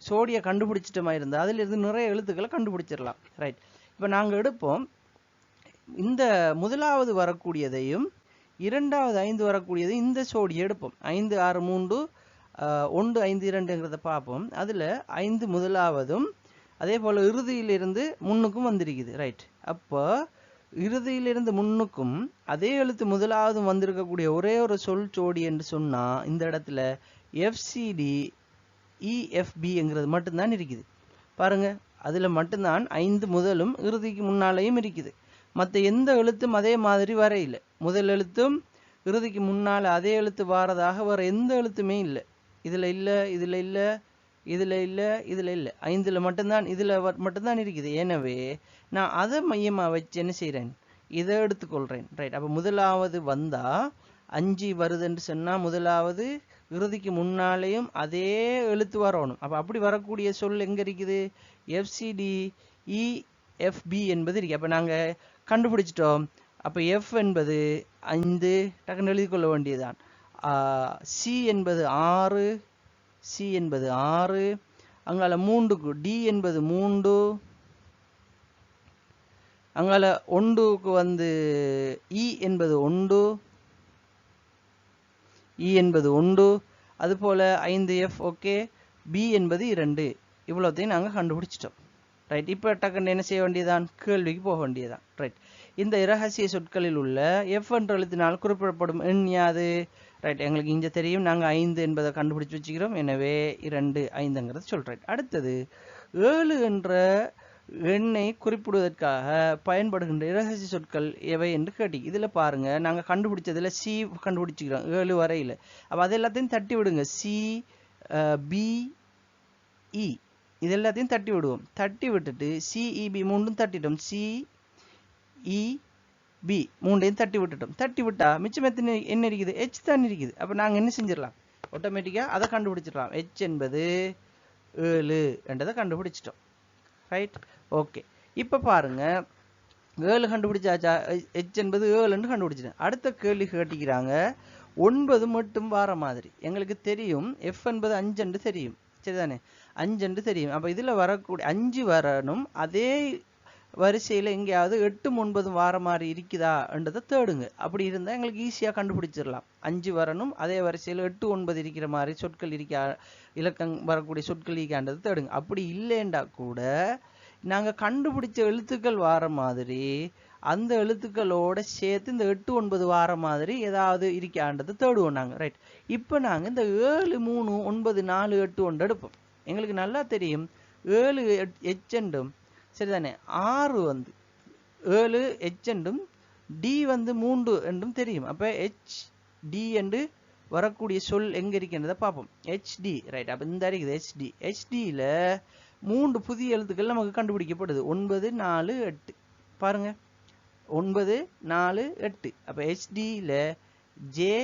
சோடியை கண்டுபிடிச்சிட்டமா இருந்தால் அதில் இருந்து நிறைய எழுத்துக்களை கண்டுபிடிச்சிடலாம். ரைட், இப்போ நாங்கள் எடுப்போம் இந்த முதலாவது வரக்கூடியதையும் 2வது 5 வரக்கூடியதையும் இந்த சோடியை எடுப்போம். 5 6 3 1 5 2ங்கிறத பார்ப்போம். அதில் 5 முதலாவதும் அதே போல் இறுதியிலிருந்து முன்னுக்கும் வந்திருக்குது. ரைட், அப்போ இறுதியிலிருந்து முன்னுக்கும் அதே எழுத்து முதலாவதும் வந்திருக்கக்கூடிய ஒரே ஒரு சொல் சோடி என்று சொன்னா இந்த இடத்துல FCD EFBங்கிறது மட்டும்தான் இருக்குது. பாருங்க, அதுல மட்டும்தான் 5 முதலும் இறுதிக்கு முன்னாலேயும் இருக்குது. மற்ற எந்த எழுத்தும் அதே மாதிரி வரையில, முதல் எழுத்தும் இறுதிக்கு முன்னால அதே எழுத்து வாரதாக வேற எந்த எழுத்துமே இல்லை. இதுல இல்லை, இதுல இல்லை, இதுல இல்லை, இதுல இல்லை, 5ல மட்டும்தான், இதுல மட்டும்தான் இருக்குது. எனவே நான் அதை மையமா வச்சு என்ன செய்யறேன், இதை எடுத்துக்கொள்றேன். ரைட், அப்ப முதலாவது வந்தா 5 வருதுன்னு சொன்னா முதலாவது இறுதிக்கு முன்னாலேயும் அதே எழுத்து வரணும். அப்ப அப்படி வரக்கூடிய சொல் எங்க இருக்குது, FCD EFB என்பது இருக்கு. அப்ப நாங்க கண்டுபிடிச்சிட்டோம், அப்ப எஃப் என்பது 5, டக்குன்னு எழுதி கொள்ள வேண்டியதுதான். சி என்பது 6, சி என்பது 6, அங்கால 3க்கு டி என்பது 3, அங்கால 1க்கு வந்து இ என்பது 1, இ என்பது 1, அதுபோல 5F. ஓகே, பி என்பது 2. இவ்வளோத்தையும் நாங்கள் கண்டுபிடிச்சிட்டோம். ரைட், இப்போ டக்குன்னு என்ன செய்ய வேண்டியதான், கேள்விக்கு போக வேண்டியதான். ரைட், இந்த இரகசிய சொற்களில் உள்ள எஃப் என்ற எழுத்தினால் குறிப்பிடப்படும் எண் யாது? ரைட், எங்களுக்கு இங்கே தெரியும், நாங்கள் 5 என்பதை கண்டுபிடிச்சு வச்சுக்கிறோம். எனவே 2, 5ங்கிறது சொல்கிறேன். அடுத்தது 7 என்ற எண்ணை குறிப்பிடுவதற்காக பயன்படுகின்ற இரகசிய சொற்கள் எவை என்று கேட்டீங்க. இதில் பாருங்க, நாங்கள் கண்டுபிடிச்சதில் சி கண்டுபிடிச்சிக்கிறோம் 7 வரையில். அப்போ அது எல்லாத்தையும் தட்டி விடுங்க. சி, பி, இ இது எல்லாத்தையும் தட்டி விடுவோம். தட்டி விட்டுட்டு சிஇபி மூன்றும் தட்டிட்டோம். சிஇபி மூன்றையும் தட்டி விட்டுட்டோம். தட்டி விட்டா மிச்சம் எத்தனை என்ன இருக்குது? ஹெச் தான் இருக்குது. அப்போ நாங்கள் என்ன செஞ்சிடலாம், ஆட்டோமேட்டிக்காக அதை கண்டுபிடிச்சிடலாம். ஹெச் என்பது 7 என்றதை கண்டுபிடிச்சிட்டோம். Right, okay. இப்போ பாருங்க, 7 கண்டுபிடிச்சாச்சா? ஹெச் என்பது 7ன்னு கண்டுபிடிச்சிட்டேன். அடுத்த கேள்வி கேட்டிக்கிறாங்க, 9 மட்டும் வார மாதிரி. எங்களுக்கு தெரியும் எஃப் என்பது 5 என்று தெரியும், சரிதானே? 5 என்று தெரியும். அப்போ இதில் வரக்கூடிய 5 வரணும். அதே வரிசையில் எங்கேயாவது 8, 9 வார மாதிரி இருக்குதா என்றதை தேடுங்க. அப்படி இருந்தால் எங்களுக்கு ஈஸியாக கண்டுபிடிச்சிடலாம். 5 வரணும், அதே வரிசையில் 8, 9 இருக்கிற மாதிரி சொற்கள் இருக்கா, இலக்கம் வரக்கூடிய சொற்கள் இருக்கான்றதை தேடுங்க. அப்படி இல்லைண்டா கூட நாங்கள் கண்டுபிடிச்ச எழுத்துக்கள் வார மாதிரி அந்த எழுத்துக்களோட சேர்த்து இந்த 8, 9 வார மாதிரி ஏதாவது இருக்கான்றதை தேடுவோம் நாங்கள். ரைட், இப்போ நாங்கள் இந்த 7, 3, 9, 4, 8, 1 எடுப்போம். எங்களுக்கு நல்லா தெரியும் 7 ஹெச் என்றும், சரிதானே? 6 வந்து 7 ஹெச் என்றும், டி வந்து 3 என்றும் தெரியும். அப்போ ஹெச் டி என்று வரக்கூடிய சொல் எங்கே இருக்கின்றதை பார்ப்போம். ஹெச்டி. ரைட், அப்போ இந்த இருக்குது ஹெச்டி. ஹெச்டியில் 3 புதிய எழுத்துக்கள் நமக்கு கண்டுபிடிக்கப்படுது. 9, 4, 8. பாருங்க, 9, 4, 8. அப்போ ஹெச்டியில் ஜே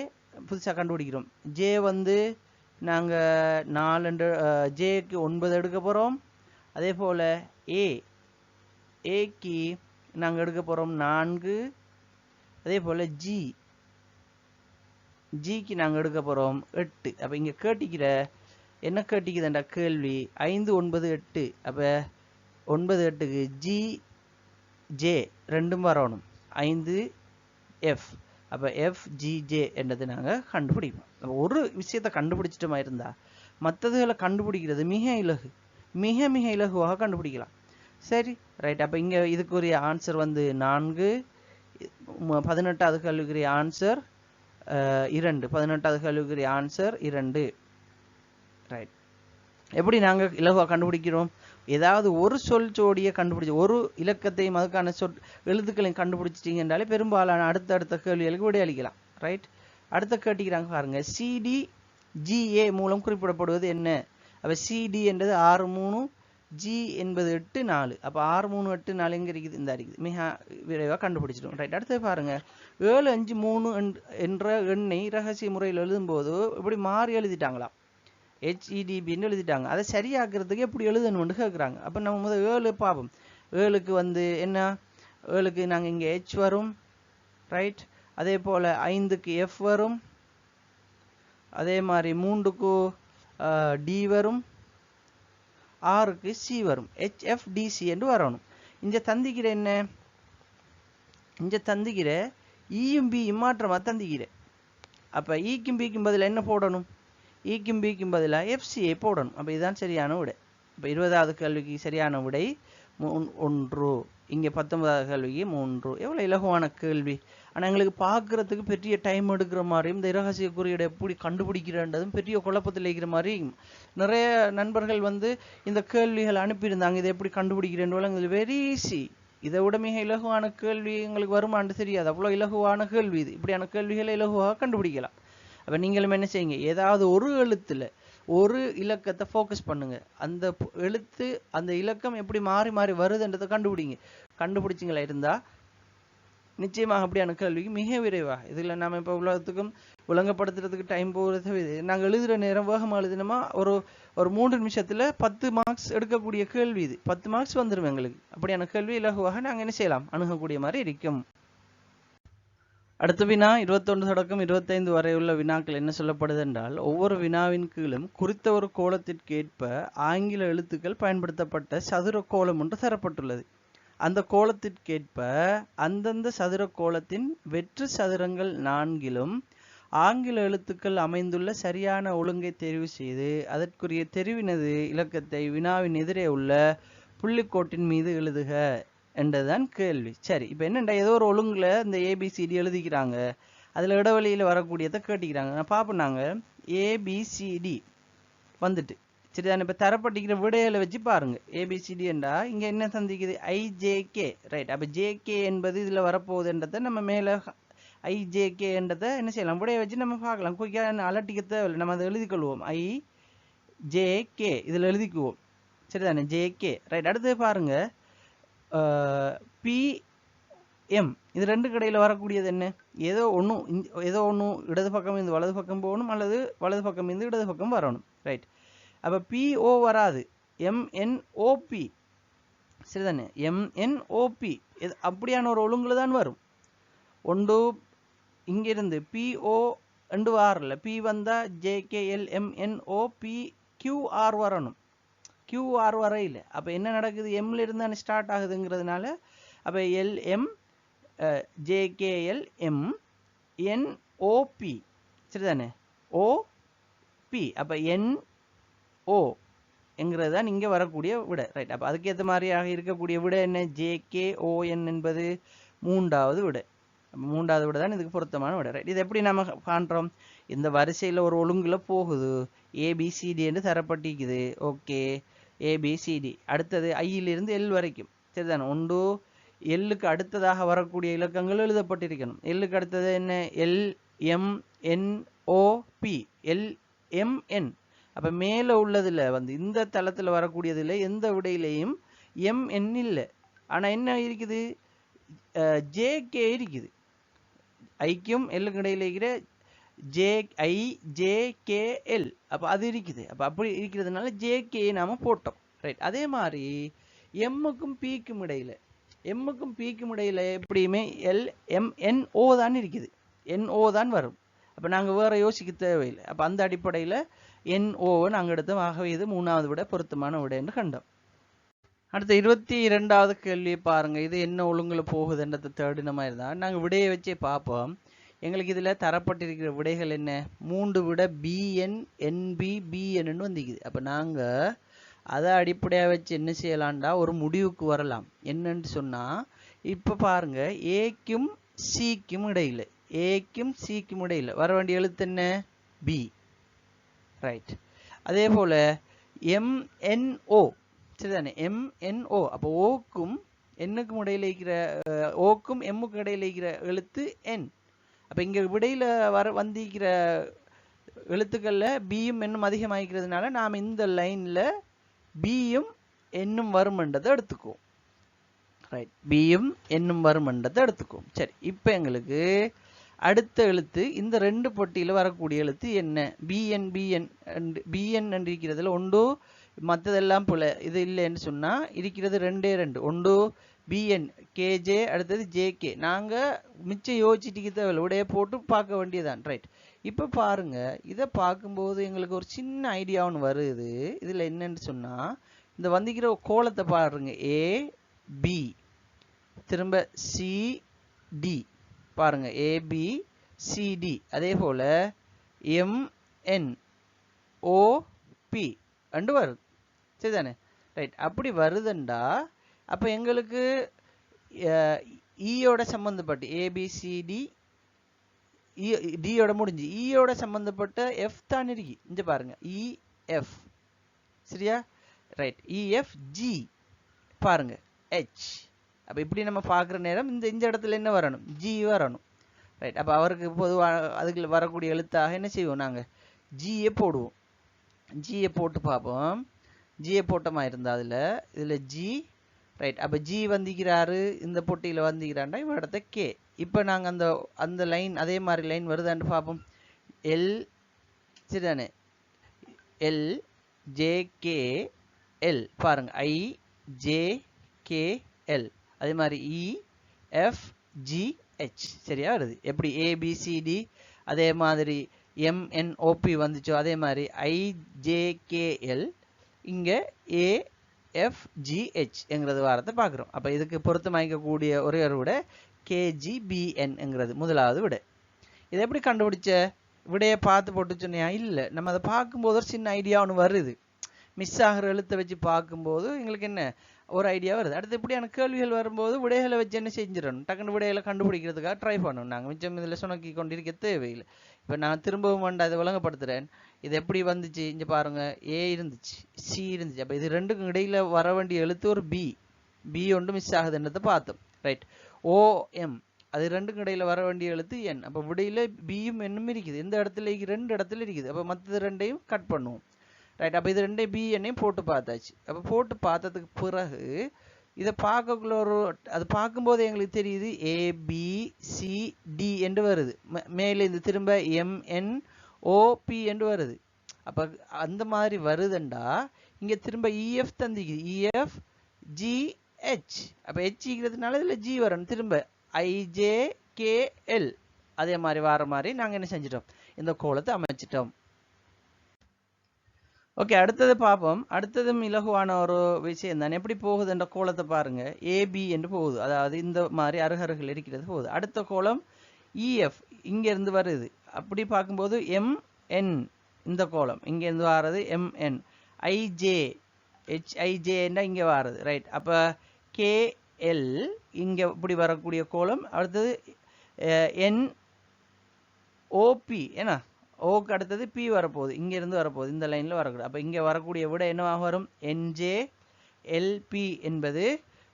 புதுசாக கண்டுபிடிக்கிறோம். ஜே வந்து நாங்கள் 4 ஜேக்கு 9 எடுக்க போகிறோம். அதே போல் ஏக்கு நாங்கள் எடுக்க போகிறோம் 4. அதே போல் ஜிக்கு நாங்கள் எடுக்க போகிறோம் 8. அப்போ இங்கே கேட்டிக்கிற என்ன கேட்டிக்குதுண்டா கேள்வி 5, 9, 8. அப்போ 9, 8க்கு ஜே ரெண்டும் வரணும். 5F. அப்போ FGJ என்றது நாங்கள் கண்டுபிடிப்போம். அப்போ ஒரு விஷயத்தை கண்டுபிடிச்சிட்டோமா இருந்தால் மற்றதுகளை கண்டுபிடிக்கிறது மிக இலகு, மிக மிக இலகுவாக கண்டுபிடிக்கலாம். சரி, ரைட். அப்போ இங்கே இதுக்குரிய ஆன்சர் வந்து 4. 18வது கேள்விக்குரிய ஆன்சர் 2. 18வது கேள்விக்குரிய ஆன்சர் 2. ரைட், எப்படி நாங்கள் இலகுவாக கண்டுபிடிக்கிறோம்? ஏதாவது ஒரு சொல் ஜோடியை கண்டுபிடிச்சி ஒரு இலக்கத்தையும் அதுக்கான எழுத்துக்களையும் கண்டுபிடிச்சிட்டிங்க என்றாலே பெரும்பாலான அடுத்த கேள்விகளுக்கு விடையளிக்கலாம். ரைட், அடுத்த கேட்டிக்கிறாங்க பாருங்க, CDGA மூலம் குறிப்பிடப்படுவது என்ன? அப்போ CD என்றது 6, 3, G என்பது 8, 4. அப்போ 6, 3, 8, 4 எங்கே இருக்குது? இந்த இருக்குது. மிக விரைவாக கண்டுபிடிச்சிடும். ரைட், அடுத்து பாருங்க, 7, 5, 3 என்ற எண்ணை ரகசிய முறையில் எழுதும்போது இப்படி மாறி எழுதிட்டாங்களாம். HEDBன்னு எழுதிட்டாங்க. அதை சரியாக்குறதுக்கு எப்படி எழுதணும்னு கேட்குறாங்க. அப்போ நம்ம முதல் 7 பார்ப்போம். 7க்கு வந்து என்ன? 7க்கு நாங்கள் இங்கே H வரும். ரைட், அதே போல் 5க்கு F வரும். அதே மாதிரி 3க்கு D வரும். 6க்கு C வரும். HFDC என்று வரணும். இங்கே தந்திக்கிற என்ன? இங்கே தந்திக்கிற ஈயும் பியும் மாற்றமாக தந்திக்கிற. அப்போ ஈக்கும் பிக்கும் பதில் என்ன போடணும்? ஈக்கும் பிக்கும் பதிலாக FCA போடணும். அப்போ இதுதான் சரியான விடை. இப்போ 20வது கேள்விக்கு சரியான விடை 1. இங்கே 19வது கேள்விக்கு 3. எவ்வளோ இலகுவான கேள்வி. ஆனால் எங்களுக்கு பார்க்குறதுக்கு பெரிய டைம் எடுக்கிற மாதிரியும் இந்த இரகசிய குறியீடை எப்படி கண்டுபிடிக்கிறன்றதும் பெரிய குழப்பத்தில் இருக்கிற மாதிரி நிறைய நண்பர்கள் வந்து இந்த கேள்விகள் அனுப்பியிருந்தாங்க. இதை எப்படி கண்டுபிடிக்கிறேன்னு எங்களுக்கு வெரி ஈஸி. இதை விட மிக இலகுவான கேள்வி எங்களுக்கு வருமானு தெரியாது. அவ்வளோ இலகுவான கேள்வி இது. இப்படியான கேள்விகளை இலகுவாக கண்டுபிடிக்கலாம். அப்போ நீங்களும் என்ன செய்யுங்க, ஏதாவது ஒரு எழுத்தில் ஒரு இலக்கத்தை ஃபோக்கஸ் பண்ணுங்க. அந்த எழுத்து அந்த இலக்கம் எப்படி மாறி மாறி வருதுன்றதை கண்டுபிடிங்க. கண்டுபிடிச்சிங்களா இருந்தால் நிச்சயமாக அப்படியான கேள்விக்கு மிக விரைவாக இதில் நம்ம இப்போ உலகத்துக்கும் விளங்கப்படுத்துறதுக்கு டைம் போகிறது. நாங்கள் எழுதுகிற நேரம் வேகமாக எழுதினோமா ஒரு 3 நிமிஷத்தில் 10 மார்க்ஸ் எடுக்கக்கூடிய கேள்வி இது. 10 மார்க்ஸ் வந்துடும் எங்களுக்கு. அப்படியான கேள்வி இலகுவாக நாங்கள் என்ன செய்யலாம், அணுகக்கூடிய மாதிரி இருக்கும். அடுத்த வினா 21 தொடக்கம் 25 வரை உள்ள வினாக்கள் என்ன சொல்லப்படுது என்றால், ஒவ்வொரு வினாவின் கீழும் குறித்த ஒரு கோலத்திற்கேற்ப ஆங்கில எழுத்துக்கள் பயன்படுத்தப்பட்ட சதுர கோலம் ஒன்று தரப்பட்டுள்ளது. அந்த கோலத்திற்கேற்ப அந்தந்த சதுர கோலத்தின் வெற்று சதுரங்கள் 4லும் ஆங்கில எழுத்துக்கள் அமைந்துள்ள சரியான ஒழுங்கை தெரிவு செய்து அதற்குரிய தெரிவினது இலக்கத்தை வினாவின் எதிரே உள்ள புள்ளிக்கோட்டின் மீது எழுதுக என்றதுதான் கேள்வி. சரி, இப்போ என்னண்டா ஏதோ ஒரு ஒழுங்குல இந்த ஏபிசிடி எழுதிக்கிறாங்க, அதில் இடைவெளியில் வரக்கூடியதை கேட்டிக்கிறாங்க. நான் பார்ப்போம், ஏபிசிடி வந்துட்டு சரிதானே. இப்போ தரப்பட்டிக்கிற விடைகளை வச்சு பாருங்க. ஏபிசிடி என்றா இங்கே என்ன சந்திக்குது, ஐஜேகே. ரைட், அப்போ ஜேகே என்பது இதில் வரப்போகுதுன்றதை நம்ம மேலே ஐஜேகே என்றதை என்ன செய்யலாம், விடையை வச்சு நம்ம பார்க்கலாம். குயிக்காக அலட்டிக்க தேவையில்லை, நம்ம அதை எழுதிக்கொள்வோம். ஐஜேகே இதில் எழுதிக்குவோம் சரிதானே, ஜேகே. ரைட், அடுத்து பாருங்க பிஎம். இது ரெண்டு கடையில் வரக்கூடியது என்ன, ஏதோ ஒன்று இடது பக்கம் இருந்து வலது பக்கம் போகணும், அல்லது வலது பக்கம் இருந்து இடது பக்கம் வரணும். ரைட், அப்போ பிஓ வராது, எம்என்ஓபி சரிதானே, எம்என்ஓபி இது அப்படியான ஒரு ஒழுங்குல தான் வரும். ஒன்று இங்கிருந்து பிஓ ரெண்டு வாரில் பி வந்தால் ஜேகேஎல் எம்என்ஓபி கியூஆர் வரணும், கியூஆர் வரையில். அப்போ என்ன நடக்குது, எம்ல இருந்து ஸ்டார்ட் ஆகுதுங்கிறதுனால அப்போ எல்எம் ஜேகேஎல் எம் என்ஓபி சரிதானே, ஓபி. அப்போ என்ஓ என்கிறது தான் இங்கே வரக்கூடிய விடை. ரைட், அப்போ அதுக்கேற்ற மாதிரியாக இருக்கக்கூடிய விடை என்ன, ஜேகேஓஎன் என்பது மூன்றாவது விடை. மூன்றாவது விடை தான் இதுக்கு பொருத்தமான விடை. ரைட், இது எப்படி நம்ம காண்றோம், இந்த வரிசையில் ஒரு ஒழுங்குல போகுது, ஏபிசிடி என்று தரப்பட்டிருக்குது. Okay, ABCD. அடுத்தது ஐயிலிருந்து எல் வரைக்கும் சரிதானே. ஒன்று எல்லுக்கு அடுத்ததாக வரக்கூடிய இலக்கங்கள் எழுதப்பட்டிருக்கணும். எல்லுக்கு அடுத்தது என்ன, எல்எம்என்ஓபி எல்எம்என். அப்போ மேலே உள்ளதில் இந்த தளத்தில் வரக்கூடியதில் எந்த விடையிலையும் எம்என் இல்லை, ஆனால் என்ன இருக்குது, ஜேகே இருக்குது. ஐக்கும் எல்லுக்கு இடையில் இருக்கிற ஐஜேகேஎல், அப்போ அது இருக்குது. அப்போ அப்படி இருக்கிறதுனால ஜேகே நாம போட்டோம். ரைட், அதே மாதிரி எம்முக்கும் பிக்கும் இடையில எப்படியுமே எல்எம்என்ஓ தான் இருக்குது, என்ஓ தான் வரும். அப்போ நாங்கள் வேற யோசிக்க தேவையில்லை. அப்போ அந்த அடிப்படையில் என்ஓவை நாங்கள் எடுத்தோம். ஆகவே இது மூணாவது விட பொருத்தமான விடை என்று கண்டோம். அடுத்த 22வது கேள்வியை பாருங்க. இது என்ன ஒழுங்குல போகுதுன்றதை தேடின மாதிரி தான் நாங்கள் விடையை வச்சே பார்ப்போம். எங்களுக்கு இதில் தரப்பட்டிருக்கிற விடைகள் என்ன, 3 விட பிஎன் என்பி பிஎன்னு வந்துக்குது. அப்போ நாங்கள் அதை அடிப்படையாக வச்சு என்ன செய்யலாம்டா, ஒரு முடிவுக்கு வரலாம். என்னன்னு சொன்னால், இப்போ பாருங்க, ஏக்கும் சிக்கும் இடையில் வர வேண்டிய எழுத்து என்ன, பி. ரைட், அதே போல எம்என்ஓ சரிதானே, எம்என்ஓ. அப்போ ஓக்கும் என்னுக்கும் இடையில இருக்கிற ஓக்கும் எம்முக்கும் இடையில இருக்கிற எழுத்து என். அப்போ இங்கே விடையில் வந்திருக்கிற எழுத்துக்களில் பியும் என்னும் அதிகமாகிக்கிறதுனால நாம் இந்த லைனில் பியும் என்னும் வருமன்றதை எடுத்துக்குவோம். ரைட், பியும் என்னும் வருமன்றதை எடுத்துக்குவோம். சரி, இப்போ எங்களுக்கு அடுத்த எழுத்து இந்த ரெண்டு பொட்டியில் வரக்கூடிய எழுத்து என்ன, பிஎன் பிஎன் என்று இருக்கிறதுல ஒன்று, மற்றதெல்லாம் போல இது இல்லைன்னு சொன்னால் இருக்கிறது ரெண்டே ரெண்டு. ஒன்று பிஎன் கேஜே, அடுத்தது ஜேகே. நாங்கள் மிச்சம் யோசிச்சுட்டு தேவையில்லை, உடைய போட்டு பார்க்க வேண்டியதான். ரைட், இப்போ பாருங்க, இதை பார்க்கும்போது எங்களுக்கு ஒரு சின்ன ஐடியா ஒன்று வருது. இதில் என்னன்னு சொன்னால், இந்த வந்திக்கிற கோலத்தை பாருங்க, ஏ பி திரும்ப சிடி பாருங்க, ஏபி சிடி. அதே போல எம்என் ஓபி ரெண்டு வருது சரிதானே. ரைட், அப்படி வருதுண்டா அப்போ எங்களுக்கு ஈயோட சம்மந்தப்பட்டு ஏபிசிடி டியோட முடிஞ்சு ஈயோட சம்மந்தப்பட்ட எஃப் தான் இருக்கு. இங்க பாருங்க, இஎஃப் சரியா. ரைட், இஎஃப் ஜி பாருங்க, ஹெச். அப்போ இப்படி நம்ம பார்க்குற நேரம் இந்த இடத்துல என்ன வரணும், ஜி வரணும். ரைட், அப்போ அவருக்கு பொதுவாக அதுக்கு வரக்கூடிய எழுத்தாக என்ன செய்வோம், நாங்கள் ஜியை போடுவோம். ஜியை போட்டு பார்ப்போம். ஜியை போட்டமா இருந்தால் இதில் ஜி. ரைட், அப்போ ஜி வந்திக்கிறாரு, இந்த பொட்டியில் வந்திக்கிறாண்டா, இவன் இடத்த கே. இப்போ நாங்கள் அந்த லைன் அதே மாதிரி லைன் வருதான்னு பார்ப்போம். எல் சரிதானே, எல் ஜேகே எல் பாருங்க, ஐ ஜே கே எல். அதே மாதிரி இ எஃப் ஜி ஹெச் சரியா வருது. எப்படி ஏபிசிடி அதே மாதிரி எம்என்ஓபி வந்துச்சோ அதே மாதிரி ஐஜேகேஎல் இங்கே ஏஎஃப்ஜிஹெச் என்கிறது வாரத்தை பார்க்குறோம். அப்போ இதுக்கு பொருத்தமாக்கக்கூடிய ஒரே ஒரு விட கேஜிபிஎன்ங்கிறது முதலாவது விட. இதை எப்படி கண்டுபிடிச்ச? விடையை பார்த்து போட்டு சொன்னியா? இல்லை, நம்ம அதை பார்க்கும்போது ஒரு சின்ன ஐடியா ஒன்று வருது. மிஸ் ஆகிற எழுத்தை வச்சு பார்க்கும்போது எங்களுக்கு என்ன ஒரு ஐடியா வருது. அடுத்து இப்படியான கேள்விகள் வரும்போது விடைகளை வச்சு என்ன செஞ்சிடணும், டக்குன்னு விடைகளை கண்டுபிடிக்கிறதுக்காக ட்ரை பண்ணணும். நாங்கள் மிச்சம் இதில் சுணக்கி கொண்டிருக்க தேவையில்லை. இப்போ நான் திரும்பவும் வேண்டாம் இதை விளங்கப்படுத்துகிறேன். இது எப்படி வந்துச்சு இங்கே பாருங்க. ஏ இருந்துச்சு, சி இருந்துச்சு. அப்போ இது ரெண்டுக்கும் இடையில வர வேண்டிய எழுத்து ஒரு பி ஒன்று மிஸ் ஆகுதுன்றதை பார்த்தோம். ரைட். ஓஎம் அது ரெண்டுக்கும் இடையில வர வேண்டிய எழுத்து என். அப்போ விடையில பியும் என்னும் இருக்குது. இந்த இடத்துல ரெண்டு இடத்துல இருக்குது. அப்போ மற்ற ரெண்டையும் கட் பண்ணுவோம். ரைட். அப்போ இது ரெண்டையும் பி எண்ணையும் போட்டு பார்த்தாச்சு. அப்போ போட்டு பார்த்ததுக்கு பிறகு இதை பார்க்கக்குள்ள அது பார்க்கும்போது எங்களுக்கு தெரியுது ஏபிசிடி என்று வருது. மேலே இந்த திரும்ப எம்என்ஓபி என்று வருது. அப்போ அந்த மாதிரி வருதுண்டா இங்கே திரும்ப இஎஃப் தந்திக்குது, இஎஃப் ஜிஹெச். அப்போ ஹெச்ங்கிறதுனால இதில் ஜி வரணும். திரும்ப ஐஜேகேஎல் அதே மாதிரி வர மாதிரி நாங்கள் என்ன செஞ்சிட்டோம், இந்த கோலத்தை அமைச்சிட்டோம். ஓகே, அடுத்தது பார்ப்போம். அடுத்ததும் இலகுவான ஒரு விஷயம் தான். எப்படி போகுது என்ற கோலத்தை பாருங்க. ஏபி என்று போகுது, அதாவது இந்த மாதிரி அருகருகள் இருக்கிறது போகுது. அடுத்த கோலம் இஎஃப் இங்கேருந்து வருது. அப்படி பார்க்கும்போது எம்என் இந்த கோலம் இங்கேருந்து வர்றது எம்என். ஐஜே ஹெச்ஐஜேன்னா இங்கே வர்றது. ரைட். அப்போ கேஎல் இங்கே இப்படி வரக்கூடிய கோலம். அடுத்தது என்ஓபி ஏன்னா ஓக்கு அடுத்தது பி வரப்போகுது, இங்கேருந்து வரப்போகுது, இந்த லைனில் வரக்கூடாது. அப்போ இங்கே வரக்கூடிய விடை என்னவாக வரும்? என்ஜேஎல்பி என்பது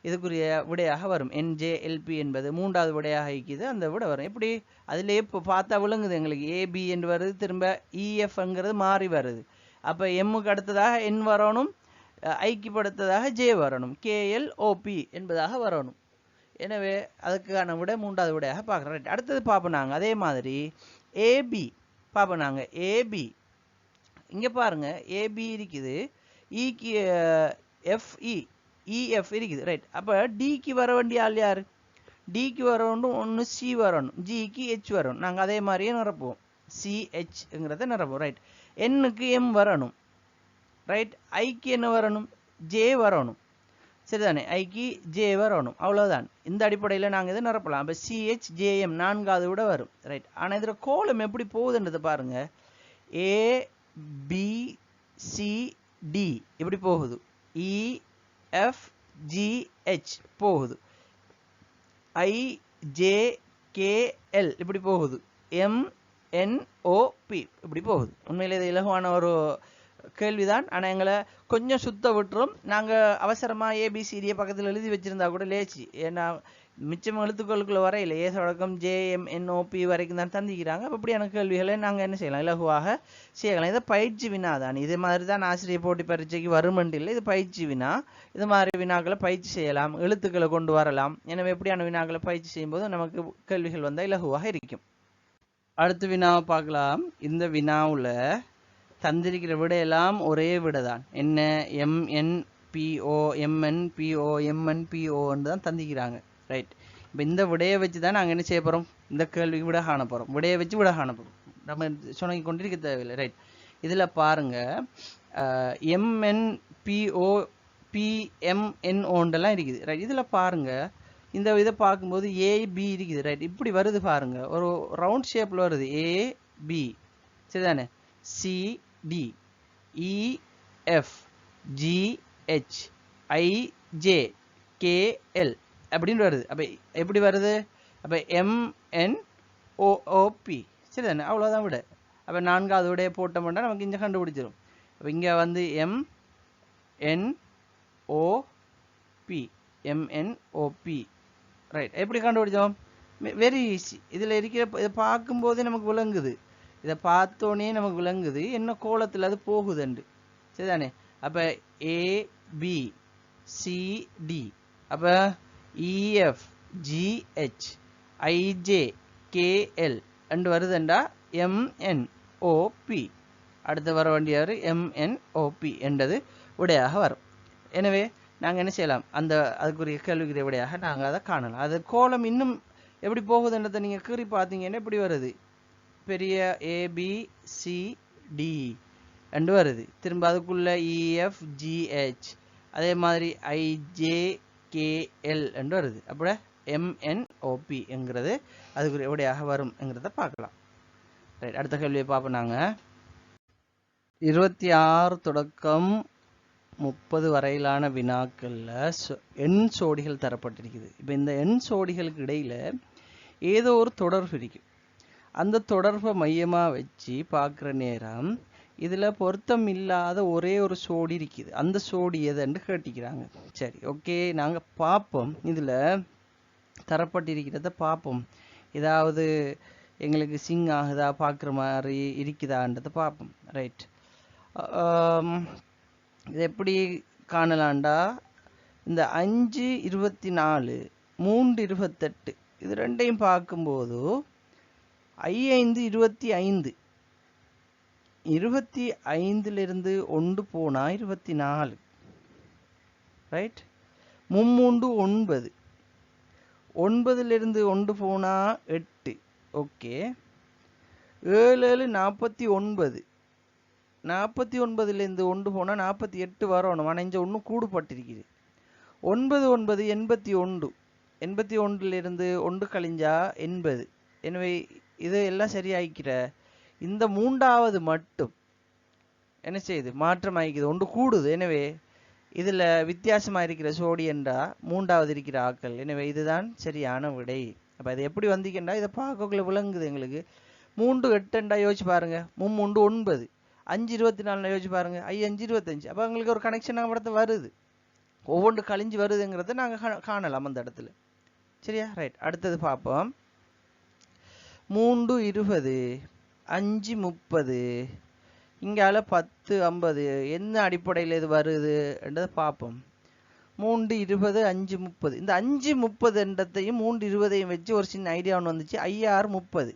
இதுக்குரிய விடையாக வரும். என்ஜேஎல்பி என்பது மூன்றாவது விடையாக இருக்குது. அந்த விடை வரும். எப்படி அதில் இப்போ பார்த்தா விளங்குது எங்களுக்கு. ஏபி என்று வருது, திரும்ப இஎஃப்ங்கிறது மாறி வருது. அப்போ எம்முக்கு அடுத்ததாக என் வரணும், ஐக்கு அடுத்ததாக ஜே வரணும், கேஎல்ஓபி என்பதாக வரணும். எனவே அதுக்கான விட மூன்றாவது விடையாக பார்க்குறோம். ரைட். அடுத்தது பார்ப்போம் நாங்கள் அதே மாதிரி ஏபி பார்ப்போம் நாங்கள். ஏபி இங்கே பாருங்க, ஏபி இருக்குது, இக்கு எஃப்இ இஎஃப் இருக்குது. ரைட். அப்போ டிக்கு வர வேண்டிய ஆள் யார்? டிக்கு வரணும் ஒன்று சி வரணும், ஜிக்கு ஹெச் வரணும். நாங்கள் அதே மாதிரியே நிரப்புவோம், சிஹெச்ங்கிறத நிரப்புவோம். ரைட். எண்ணுக்கு எம் வரணும். ரைட். ஐக்கு என்ன வரணும்? ஜே வரணும். சரிதானே? ஐக்கு ஜே வரணும். அவ்வளோதான். இந்த அடிப்படையில் நாங்கள் இதை நிரப்பலாம். அப்போ சிஹெச்ஜேஎம் நான்காவது விட வரும். ரைட். ஆனால் இதில் கோலம் எப்படி போகுதுன்றது பாருங்க. ஏபிசிடி இப்படி போகுது, இஎஃப்ஜிஹெச் போகுது, ஐஜேகேஎல் இப்படி போகுது, எம்என்ஓபி இப்படி போகுது. உண்மையிலே இது இலகுவான ஒரு கேள்விதான். ஆனால் எங்களை கொஞ்சம் சுத்த விட்டுரும். நாங்கள் அவசரமாக ஏபிசிடியை பக்கத்தில் எழுதி வச்சுருந்தா கூட லேச்சு. ஏன்னா மிச்சம் எழுத்துக்களுக்குள்ள வரையில் ஏ தொடக்கம் ஜேஎம்என்ஓபி வரைக்கும் தான் தந்திக்கிறாங்க. அப்படியான கேள்விகளை நாங்கள் என்ன செய்யலாம், இலகுவாக செய்யலாம். இதை பயிற்சி வினா தான். இதே மாதிரி தான் ஆசிரியர் போட்டி பரீட்சைக்கு வருமென்று இல்லை, இது பயிற்சி வினா. இது மாதிரி வினாக்களை பயிற்சி செய்யலாம், எழுத்துக்களை கொண்டு வரலாம். எனவே எப்படியான வினாக்களை பயிற்சி செய்யும்போது நமக்கு கேள்விகள் வந்தால் இலகுவாக இருக்கும். அடுத்த வினாவை பார்க்கலாம். இந்த வினாவில் தந்திருக்கிற விடையெல்லாம் ஒரே விடை தான். என்ன? எம்என்பிஓ எம்என்பிஓ எம்என்பிஓன்னு தான் தந்திக்கிறாங்க. ரைட். இப்போ இந்த விடையை வச்சு தான் நாங்கள் என்ன செய்ய போகிறோம், இந்த கேள்விக்கு விட காண போகிறோம். விடையை வச்சு விட காண போகிறோம். நம்ம சொன்னி கொண்டிருக்க தேவையில்லை. ரைட். இதில் பாருங்கள், எம்என்பிஓ பிஎம்என்ஓண்டெல்லாம் இருக்குது. ரைட். இதில் பாருங்கள், இந்த இதை பார்க்கும்போது ஏபி இருக்குது. ரைட். இப்படி வருது பாருங்கள், ஒரு ரவுண்ட் ஷேப்பில் வருது. ஏபி சரிதானே? சிடி இஎஃப் ஜிஹெச் ஐஜேகேஎல் அப்படின்னு வருது. அப்போ எப்படி வருது? அப்போ எம்என்ஓபி சரிதானே? அவ்வளோதான் விட. அப்போ நான்காவது விடையை போட்டோம்னா நமக்கு இங்கே கண்டுபிடிச்சிடும். அப்போ இங்கே வந்து எம்என்ஓபி எம்என்ஓபி. ரைட். எப்படி கண்டுபிடிச்சோம்? Very easy. இதில் இருக்கிற இதை பார்க்கும்போதே நமக்கு விளங்குது. இதை பார்த்தோன்னே நமக்கு விளங்குது என்ன கோலத்தில் அது போகுதுண்டு. சரிதானே? அப்போ ஏபி சிடி, அப்போ EF GH IJKL and வருதுண்டா MNOP. அடுத்து வர வேண்டியவர் எம்என்ஓபி என்றது விடையாக வரும். எனவே நாங்கள் என்ன செய்யலாம், அந்த அதுக்குரிய கேள்விக்குரிய விடையாக நாங்கள் அதை காணலாம். அது கோலம் இன்னும் எப்படி போகுதுன்றதை நீங்கள் கீறி பார்த்தீங்கன்னா எப்படி வருது, பெரிய ABCD என்று வருது. திரும்ப அதுக்குள்ள EFGH, அதே மாதிரி IJKL என்று வருது. அப்படி MNOP என்கிறது அதுக்கு எப்படியாக வரும் என்கிறத பார்க்கலாம். ரைட், அடுத்த கேள்வியை பார்ப்போம். நாங்கள் 26 தொடக்கம் 30 வரையிலான வினாக்களில் எண் சோடிகள் தரப்பட்டிருக்குது. இப்போ இந்த எண் சோடிகளுக்கு இடையில் ஏதோ ஒரு தொடர்பு இருக்குது. அந்த தொடர்பை மையமாக வச்சு பார்க்குற நேரம் இதில் பொருத்தம் இல்லாத ஒரே ஒரு சோடி இருக்குது. அந்த சோடி எதுன்னு கேட்டிக்கிறாங்க. சரி, ஓகே, நாங்கள் பார்ப்போம். இதில் தரப்பட்டிருக்கிறத பார்ப்போம். ஏதாவது எங்களுக்கு சிங் ஆகுதா, பார்க்குற மாதிரி இருக்குதான்றதை பார்ப்போம். ரைட், இது எப்படி காணலாண்டா, இந்த 5 24 3 28 இது ரெண்டையும் பார்க்கும்போது 5 25 25லிருந்து 1 போனால் 24. ரைட், 3 9 9லிருந்து 1 போனால் 8. ஓகே, 7 49 49லேருந்து 1 போனால் 48 வரணும். ஆனால் இங்கே ஒன்றும் கூடுபட்டிருக்குது. 9 9 81 81லிருந்து 1 கழிஞ்சா 80. எனவே இது எல்லாம் சரியாகிக்கிற. இந்த மூன்றாவது மட்டும் என்ன செய்யுது, மாற்றம் ஆகிக்குது, ஒன்று கூடுது. எனவே இதில் வித்தியாசமாக இருக்கிற சோடி என்றா மூன்றாவது இருக்கிற ஆக்கள். எனவே இதுதான் சரியான விடை. அப்போ இது எப்படி வந்திக்கண்டா, இதை பார்க்கக்குள்ள விளங்குது எங்களுக்கு. 3 8 யோசிச்சு பாருங்க, 3 9 5 24 யோசிச்சு பாருங்க, 5 25. அப்போ எங்களுக்கு ஒரு கனெக்ஷன் படத்தை வருது, ஒவ்வொன்று கழிஞ்சு வருதுங்கிறத நாங்கள் காணலாம் அந்த இடத்துல. சரியா? ரைட், அடுத்தது பார்ப்போம். 3 20 5 30 இங்கால 10 50 என்ன அடிப்படையில் இது வருது என்றதை பார்ப்போம். 3 20 5 30 இந்த 5 30 என்றதையும் 3 20ஐயும் வச்சு ஒரு சின்ன ஐடியா ஒன்று வந்துச்சு. 5 6 30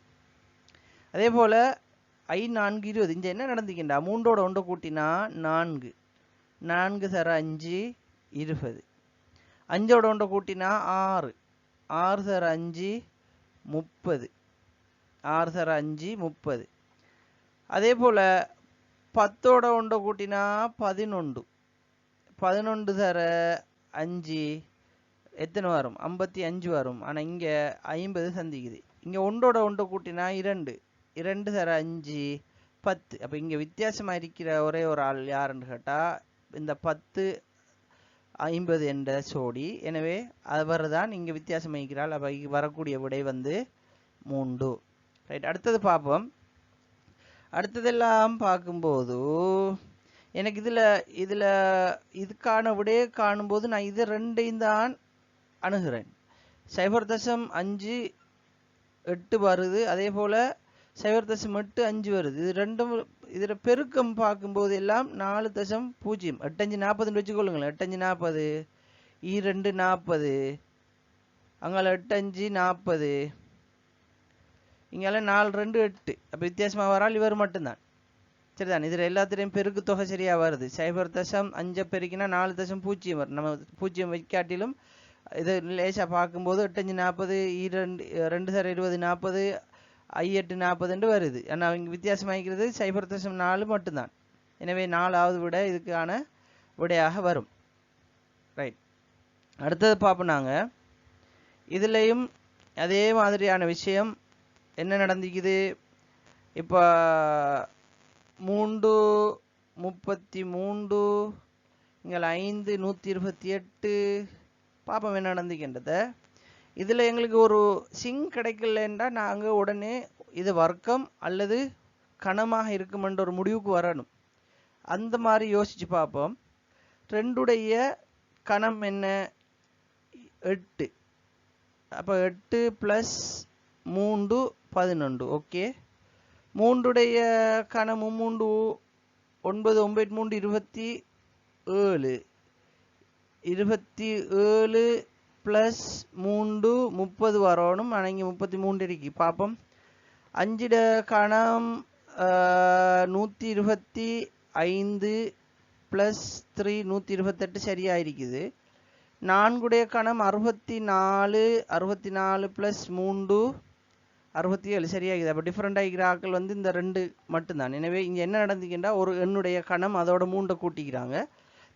அதே போல் 5 4 20 இங்கே என்ன நடந்துக்கின்றா, 3ஓட 1 கூட்டினா 4 4 தர 5 20 5ஓட 1 கூட்டினா 6 6 தர 5 30 6 தர 5 30. அதே போல் 10ஓட 1 கூட்டினா 11 11 தர 5 எத்தனை வரும், 55 வரும். ஆனால் இங்கே 50 சந்திக்குது. இங்கே 1ஓட 1 கூட்டினா 2 2 தர 5 10. அப்போ இங்கே வித்தியாசமாக இருக்கிற ஒரே ஒரு ஆள் யாருன்னு கேட்டால் இந்த 10 50 என்ற சோடி. எனவே அவர் தான் இங்கே வித்தியாசம் இருக்கிறாள். அப்போ வரக்கூடிய விடை வந்து 3. ரைட், அடுத்தது பார்ப்போம். அடுத்ததெல்லாம் பார்க்கும்போது எனக்கு இதில் இதுக்கான விடையை காணும்போது நான் இது ரெண்டையும் தான் அணுகிறேன். 0.58 வருது, அதே போல் 0.85 வருது. இது ரெண்டும் இதில் பெருக்கம் பார்க்கும்போது எல்லாம் 4.0 8 5 40 வச்சுக்கொள்ளுங்களேன். 8 5 40 2 40 அங்கால 8 5 40 இங்கெல்லாம் 4 2 8. அப்போ வித்தியாசமாக வரால் இவர் மட்டும்தான். சரிதான், இதில் எல்லாத்துலேயும் பெருக்கு தொகை சரியாக வருது. 0.5 பெருக்கினா 4.0 வரும். நம்ம 0 வைக்காட்டிலும் இது லேசாக பார்க்கும்போது 8 5 40 2 சர 20 40 8 40 வருது. ஆனால் இங்கே வித்தியாசமாகிறது 0.4 மட்டும்தான். எனவே 4வது விட இதுக்கான விடையாக வரும். ரைட், அடுத்தது பார்ப்போம். நாங்கள் இதுலேயும் அதே மாதிரியான விஷயம் என்ன நடந்துக்குது. இப்போ 3 33 இங்கே 5 128 பார்ப்போம் என்ன நடந்துக்கின்றத. இதில் எங்களுக்கு ஒரு சிங் கிடைக்கலன்னா நாங்கள் உடனே இது வர்க்கம் அல்லது கணமாக இருக்குமென்ற ஒரு முடிவுக்கு வரணும். அந்த மாதிரி யோசித்து பார்ப்போம். 2உடைய கணம் என்ன, 8. அப்போ 8 + 3 11. ஓகே, 3உடைய கணம் 3 9 9 3 27 27 + 3 30 வரணும். ஆனால் இங்கே 33 இருக்கு. பார்ப்போம். 5 கணம் 125 + 3 128 சரியாக இருக்குது. 4 கணம் 64 64 + 3 67 சரியாகுது. அப்போ டிஃப்ரெண்ட் ஆகிக்கிற ஆக்கள் வந்து இந்த 2 மட்டும்தான். எனவே இங்கே என்ன நடந்துக்கின்றா ஒரு எண்ணுடைய கணம் அதோட 3 கூட்டிக்கிறாங்க.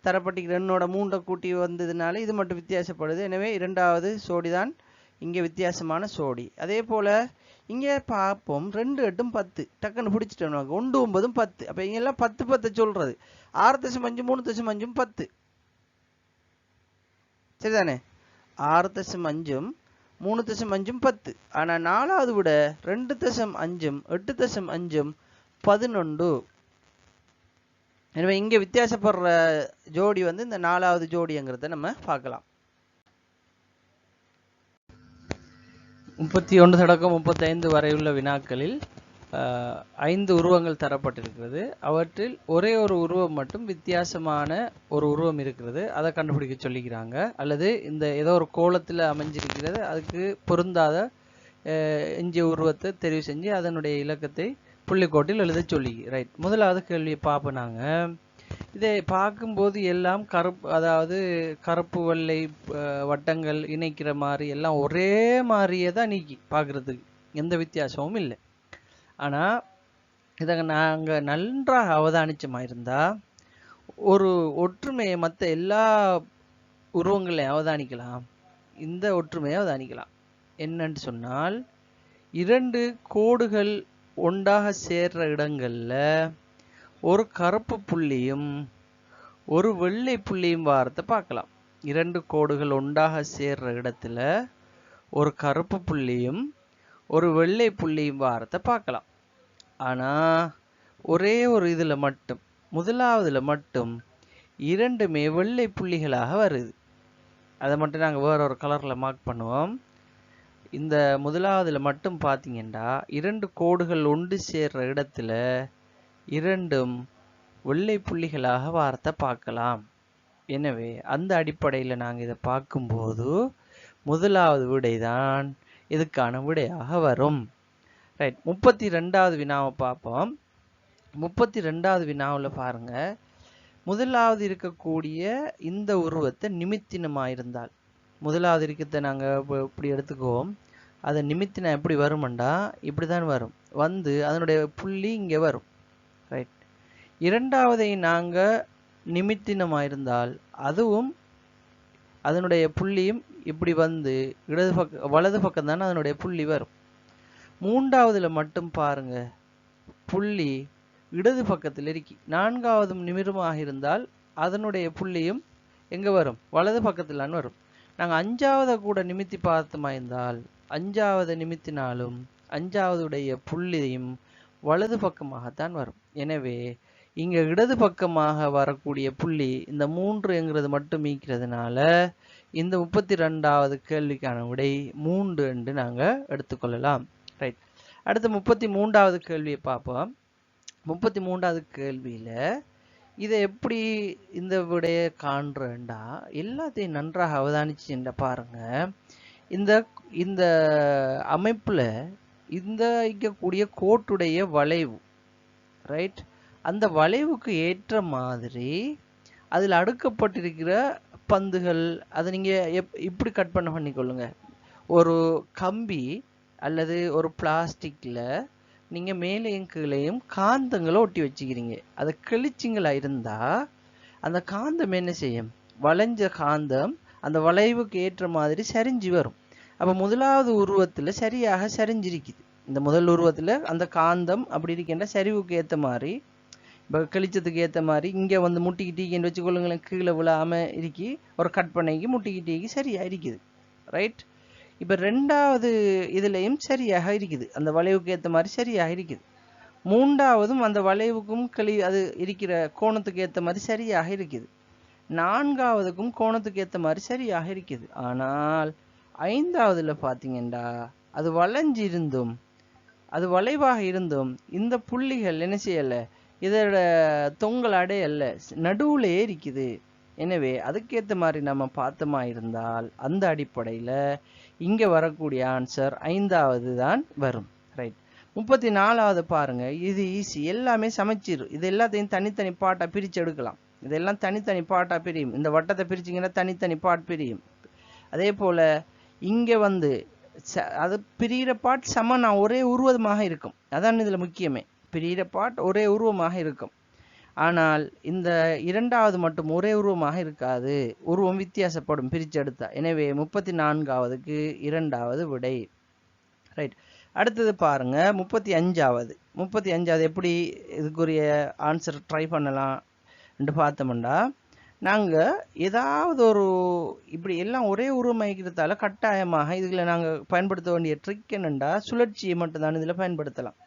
தரப்பட்டிருக்கிற எண்ணோட 3 கூட்டி வந்ததுனால இது மட்டும் வித்தியாசப்படுது. எனவே இரண்டாவது சோடி தான் இங்கே வித்தியாசமான சோடி. அதே போல் இங்கே பார்ப்போம் 2 8 10 டக்குன்னு பிடிச்சிட்டோம். 1 9 10. அப்போ இங்கெல்லாம் 10 10 சொல்கிறது 6.5 3.5 10 சரிதானே. 6.5 3.5 10. ஆனால் 4வது விட 2.5 8.5 11. எனவே இங்கே வித்தியாசப்படுற ஜோடி வந்து இந்த 4வது ஜோடிங்கிறத நம்ம பார்க்கலாம். 31 தொடக்கம் 35 வரையுள்ள வினாக்களில் 5 உருவங்கள் தரப்பட்டிருக்கிறது. அவற்றில் ஒரே ஒரு உருவம் மட்டும் வித்தியாசமான ஒரு உருவம் இருக்கிறது. அதை கண்டுபிடிக்க சொல்லிக்கிறாங்க. அல்லது இந்த ஏதோ ஒரு கோலத்தில் அமைஞ்சிருக்கிறது, அதுக்கு பொருந்தாத எஞ்சிய உருவத்தை தெரிவு செஞ்சு அதனுடைய இலக்கத்தை புள்ளிக்கோட்டில் எழுத சொல்லி. ரைட், முதலாவது கேள்வியை பார்ப்போம். நாங்கள் இதை பார்க்கும்போது எல்லாம் கருப்பு, அதாவது கருப்பு வெள்ளை வட்டங்கள் இணைக்கிற மாதிரி எல்லாம் ஒரே மாதிரியே தான் நீக்கி பார்க்குறதுக்கு எந்த வித்தியாசமும் இல்லை. ஆனால் இதை நாங்கள் நன்றாக அவதானிச்சமாக இருந்தால் ஒரு ஒற்றுமையை மற்ற எல்லா உருவங்களையும் அவதானிக்கலாம். இந்த ஒற்றுமையை அவதானிக்கலாம். என்னன்னு சொன்னால் 2 கோடுகள் ஒன்றாக சேர்ற இடங்கள்ல ஒரு கருப்பு புள்ளியும் ஒரு வெள்ளை புள்ளியும் வாரத்தை பார்க்கலாம். 2 கோடுகள் ஒன்றாக சேர்ற இடத்துல ஒரு கருப்பு புள்ளியும் ஒரு வெள்ளை புள்ளியும் வாரத்தை பார்க்கலாம். ஆனால் ஒரே ஒரு இதில் மட்டும், முதலாவதுல மட்டும் 2மே வெள்ளை புள்ளிகளாக வருது. அதை மட்டும் நாங்கள் வேற ஒரு கலரில் மார்க் பண்ணுவோம். இந்த முதலாவதுல மட்டும் பார்த்தீங்கன்னா 2 கோடுகள் ஒன்று சேர்ற இடத்துல 2ம் வெள்ளை புள்ளிகளாக வாரத்தை பார்க்கலாம். எனவே அந்த அடிப்படையில் நாங்கள் இதை பார்க்கும்போது முதலாவது விடைதான் இதுக்கான விடையாக வரும். ரைட், 32வது வினாவை பார்ப்போம். 32வது வினாவில் பாருங்க, முதலாவது இருக்கக்கூடிய இந்த உருவத்தை நிமித்தினமாக இருந்தால், முதலாவது இருக்கிறத நாங்கள் இப்படி எடுத்துக்குவோம். அதை நிமித்தினா எப்படி வருமெண்டா இப்படி தான் வரும். வந்து அதனுடைய புள்ளி இங்கே வரும். ரைட், இரண்டாவதை நாங்கள் நிமித்தினமாக இருந்தால் அதுவும் அதனுடைய புள்ளியும் இப்படி வந்து இடது பக்கம் வலது பக்கம் தானே அதனுடைய புள்ளி வரும். மூன்றாவதுல மட்டும் பாருங்க, புள்ளி இடது பக்கத்தில் இருக்கி. நான்காவதும் நிமிரமாக இருந்தால் அதனுடைய புள்ளியும் எங்க வரும்? வலது பக்கத்தில் வரும். நாங்கள் அஞ்சாவதை கூட நிமித்தி பார்த்தோமா இருந்தால் அஞ்சாவதை நிமித்தினாலும் அஞ்சாவதுடைய புள்ளியும் வலது பக்கமாகத்தான் வரும். எனவே இங்க இடது பக்கமாக வரக்கூடிய புள்ளி இந்த 3ங்கிறது மட்டும் மீக்கிறதுனால இந்த 32வது கேள்விக்கான விடை 3 என்று நாங்கள் எடுத்துக்கொள்ளலாம். ரைட், அடுத்து 33வது கேள்வியை பார்ப்போம். 33வது கேள்வியில இதை எப்படி இந்த விடையை காண்றேன்டா எல்லாத்தையும் நன்றாக அவதானிச்சு பாருங்க. இந்த இந்த அமைப்புல இந்த இருக்கக்கூடிய கோட்டுடைய வளைவு, ரைட், அந்த வளைவுக்கு ஏற்ற மாதிரி அதில் அடுக்கப்பட்டிருக்கிற பந்துகள், அதை நீங்கள் இப்படி கட் பண்ணிக்கொள்ளுங்க. ஒரு கம்பி அல்லது ஒரு பிளாஸ்டிக்கில் நீங்கள் மேலேயும் கீழேயும் காந்தங்களை ஒட்டி வச்சுக்கிறீங்க. அதை கிழிச்சிங்களா இருந்தால் அந்த காந்தம் என்ன செய்யும்? வளைஞ்ச காந்தம் அந்த வளைவுக்கு ஏற்ற மாதிரி சரிஞ்சு வரும். அப்போ முதலாவது உருவத்தில் சரியாக சரிஞ்சிருக்குது. இந்த முதல் உருவத்தில் அந்த காந்தம் அப்படி இருக்கின்ற சரிவுக்கு ஏற்ற மாதிரி, இப்போ கிழிச்சதுக்கு ஏற்ற மாதிரி இங்கே வந்து முட்டிக்கிட்டீங்கன்னு வச்சுக்கொள்ளுங்களேன், கீழே விழாமல் இருக்கி ஒரு கட் பண்ணிக்கு முட்டிக்கிட்டீங்க சரியாக இருக்குது. ரைட், இப்போ ரெண்டாவது இதுலேயும் சரியாக இருக்குது, அந்த வளைவுக்கு ஏற்ற மாதிரி சரியாக இருக்குது. மூன்றாவதும் அந்த வளைவுக்கும் அது இருக்கிற கோணத்துக்கு ஏற்ற மாதிரி சரியாக இருக்குது. நான்காவதுக்கும் கோணத்துக்கு ஏற்ற மாதிரி சரியாக இருக்குது. ஆனால் ஐந்தாவதுல பார்த்தீங்கன்னா அது வளைஞ்சிருந்தும் அது வளைவாக இருந்தும் இந்த புள்ளிகள் என்ன செய்யலை, இதோட தொங்கல் அடையல்ல, நடுவுலே இருக்குது. எனவே அதுக்கேற்ற மாதிரி நம்ம பார்த்தோமா இருந்தால் அந்த அடிப்படையில் இங்கே வரக்கூடிய ஆன்சர் 5வது தான் வரும். ரைட், 34வது பாருங்க, இது ஈஸி, எல்லாமே சமைச்சிரு. இது எல்லாத்தையும் தனித்தனி பாட்டாக பிரித்து எடுக்கலாம். இதெல்லாம் தனித்தனி பாட்டா பிரியும். இந்த வட்டத்தை பிரிச்சிங்கன்னா தனித்தனி பாட் பிரியும். அதே போல இங்க வந்து அது பிரிகிற பாட் சமனா ஒரே உருவமாக இருக்கும். அதான் இதுல முக்கியமே. பிரிகிற பாட் ஒரே உருவமாக இருக்கும். ஆனால் இந்த இரண்டாவது மட்டும் ஒரே உருவமாக இருக்காது. உருவம் வித்தியாசப்படும் பிரிச்செடுத்தா. எனவே 34வதுக்கு இரண்டாவது விடை. ரைட். அடுத்தது பாருங்க 35வது. 35வது எப்படி இதுக்குரிய ஆன்சர் ட்ரை பண்ணலாம் என்று பார்த்தோம்னா, நாங்க ஏதாவது ஒரு இப்படி எல்லாம் ஒரே உருவமைக்கிறதால கட்டாயமாக இதுல நாங்க பயன்படுத்த வேண்டிய ட்ரிக் என்னண்டா, சுழற்சியை மட்டும்தான் இதுல பயன்படுத்தலாம்.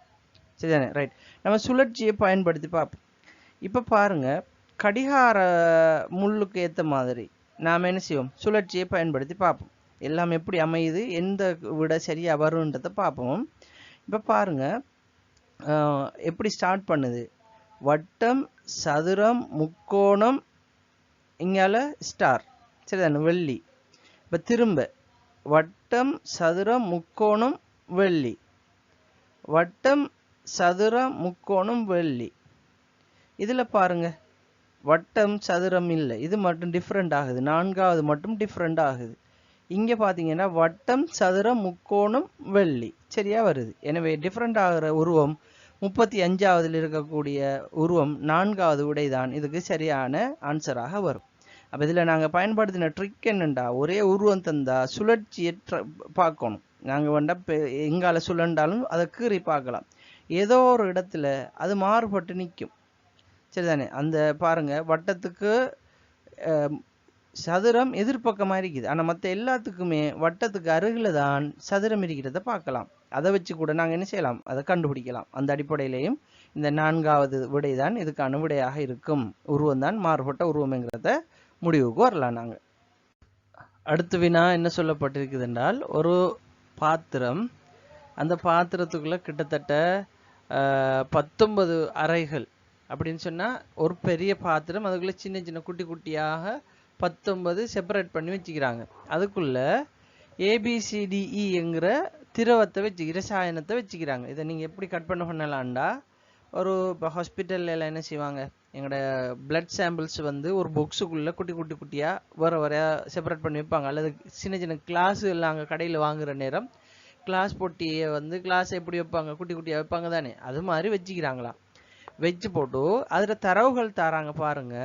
சரிதானே? ரைட். நம்ம சுழற்சியை பயன்படுத்தி பார்ப்போம். இப்ப பாருங்க, கடிகார முள்ளுக்கு ஏத்த மாதிரி நாம என்ன செய்வோம், சுழற்சியை பயன்படுத்தி பார்ப்போம். எல்லாம் எப்படி அமையுது, எந்த விட சரியா வரும்ன்றத பார்ப்போம். இப்ப பாருங்க எப்படி ஸ்டார்ட் பண்ணுது. வட்டம், சதுரம், முக்கோணம், இங்கால ஸ்டார். சரிதானே? வெள்ளி. இப்ப திரும்ப வட்டம், சதுரம், முக்கோணம், வெள்ளி. வட்டம், சதுரம், முக்கோணம், வெள்ளி. இதுல பாருங்க வட்டம் சதுரம் இல்லை, இது மட்டும் டிஃப்ரெண்ட் ஆகுது. 4வது மட்டும் டிஃப்ரெண்ட் ஆகுது. இங்க பாத்தீங்கன்னா வட்டம், சதுரம், முக்கோணம், வெள்ளி சரியா வருது. எனவே டிஃப்ரெண்ட் ஆகிற உருவம் 35வதுல இருக்கக்கூடிய உருவம் 4வது விடைதான் இதுக்கு சரியான ஆன்சராக வரும். அப்ப இதுல நாங்க பயன்படுத்தின ட்ரிக் என்னண்டா, ஒரே உருவம் தந்தா சுழற்சியை பார்க்கணும். நாங்க வேண்டா எங்கால சுழண்டாலும் அதை கீறி பார்க்கலாம். ஏதோ ஒரு இடத்துல அது மாறுபட்டு நிற்கும். சரிதானே? அந்த பாருங்க வட்டத்துக்கு சதுரம் எதிர்பக்கமா இருக்குது. ஆனா மற்ற எல்லாத்துக்குமே வட்டத்துக்கு அருகில தான் சதுரம் இருக்கிறத பார்க்கலாம். அதை வச்சு கூட நாங்க என்ன செய்யலாம், அதை கண்டுபிடிக்கலாம். அந்த அடிப்படையிலையும் இந்த 4வது விடைதான் இதுக்கான விடையாக இருக்கும். உருவம் தான் மாறுபட்ட உருவம்ங்கிறத முடிவுக்கு வரலாம். நாங்க அடுத்த வினா என்ன சொல்லப்பட்டிருக்குது என்றால், ஒரு பாத்திரம், அந்த பாத்திரத்துக்குள்ள கிட்டத்தட்ட 19 அறைகள் அப்படின்னு சொன்னா, ஒரு பெரிய பாத்திரம், அதுக்குள்ள சின்ன சின்ன குட்டி குட்டியாக 19 செப்பரேட் பண்ணி வச்சுக்கிறாங்க. அதுக்குள்ள ABCDE என்கிற திரவத்தை வச்சு இரசாயனத்தை வச்சுக்கிறாங்க. இதை நீங்க எப்படி கட் பண்ணலாம்டா, ஒரு இப்போ ஹாஸ்பிட்டல்ல எல்லாம் என்ன செய்வாங்க, எங்களோட பிளட் சாம்பிள்ஸ் வந்து ஒரு பாக்ஸுக்குள்ள குட்டி குட்டி குட்டியா வர வர செப்பரேட் பண்ணி வைப்பாங்க. அல்லது சின்ன சின்ன கிளாஸ் எல்லாம் அங்கே கடையில் வாங்குற நேரம் கிளாஸ் பொட்டியை வந்து கிளாஸ் எப்படி வைப்பாங்க, குட்டி குட்டியா வைப்பாங்க தானே, அது மாதிரி வச்சுக்கிறாங்களாம். வச்சு போட்டு அதுல தரவுகள் தராங்க பாருங்க.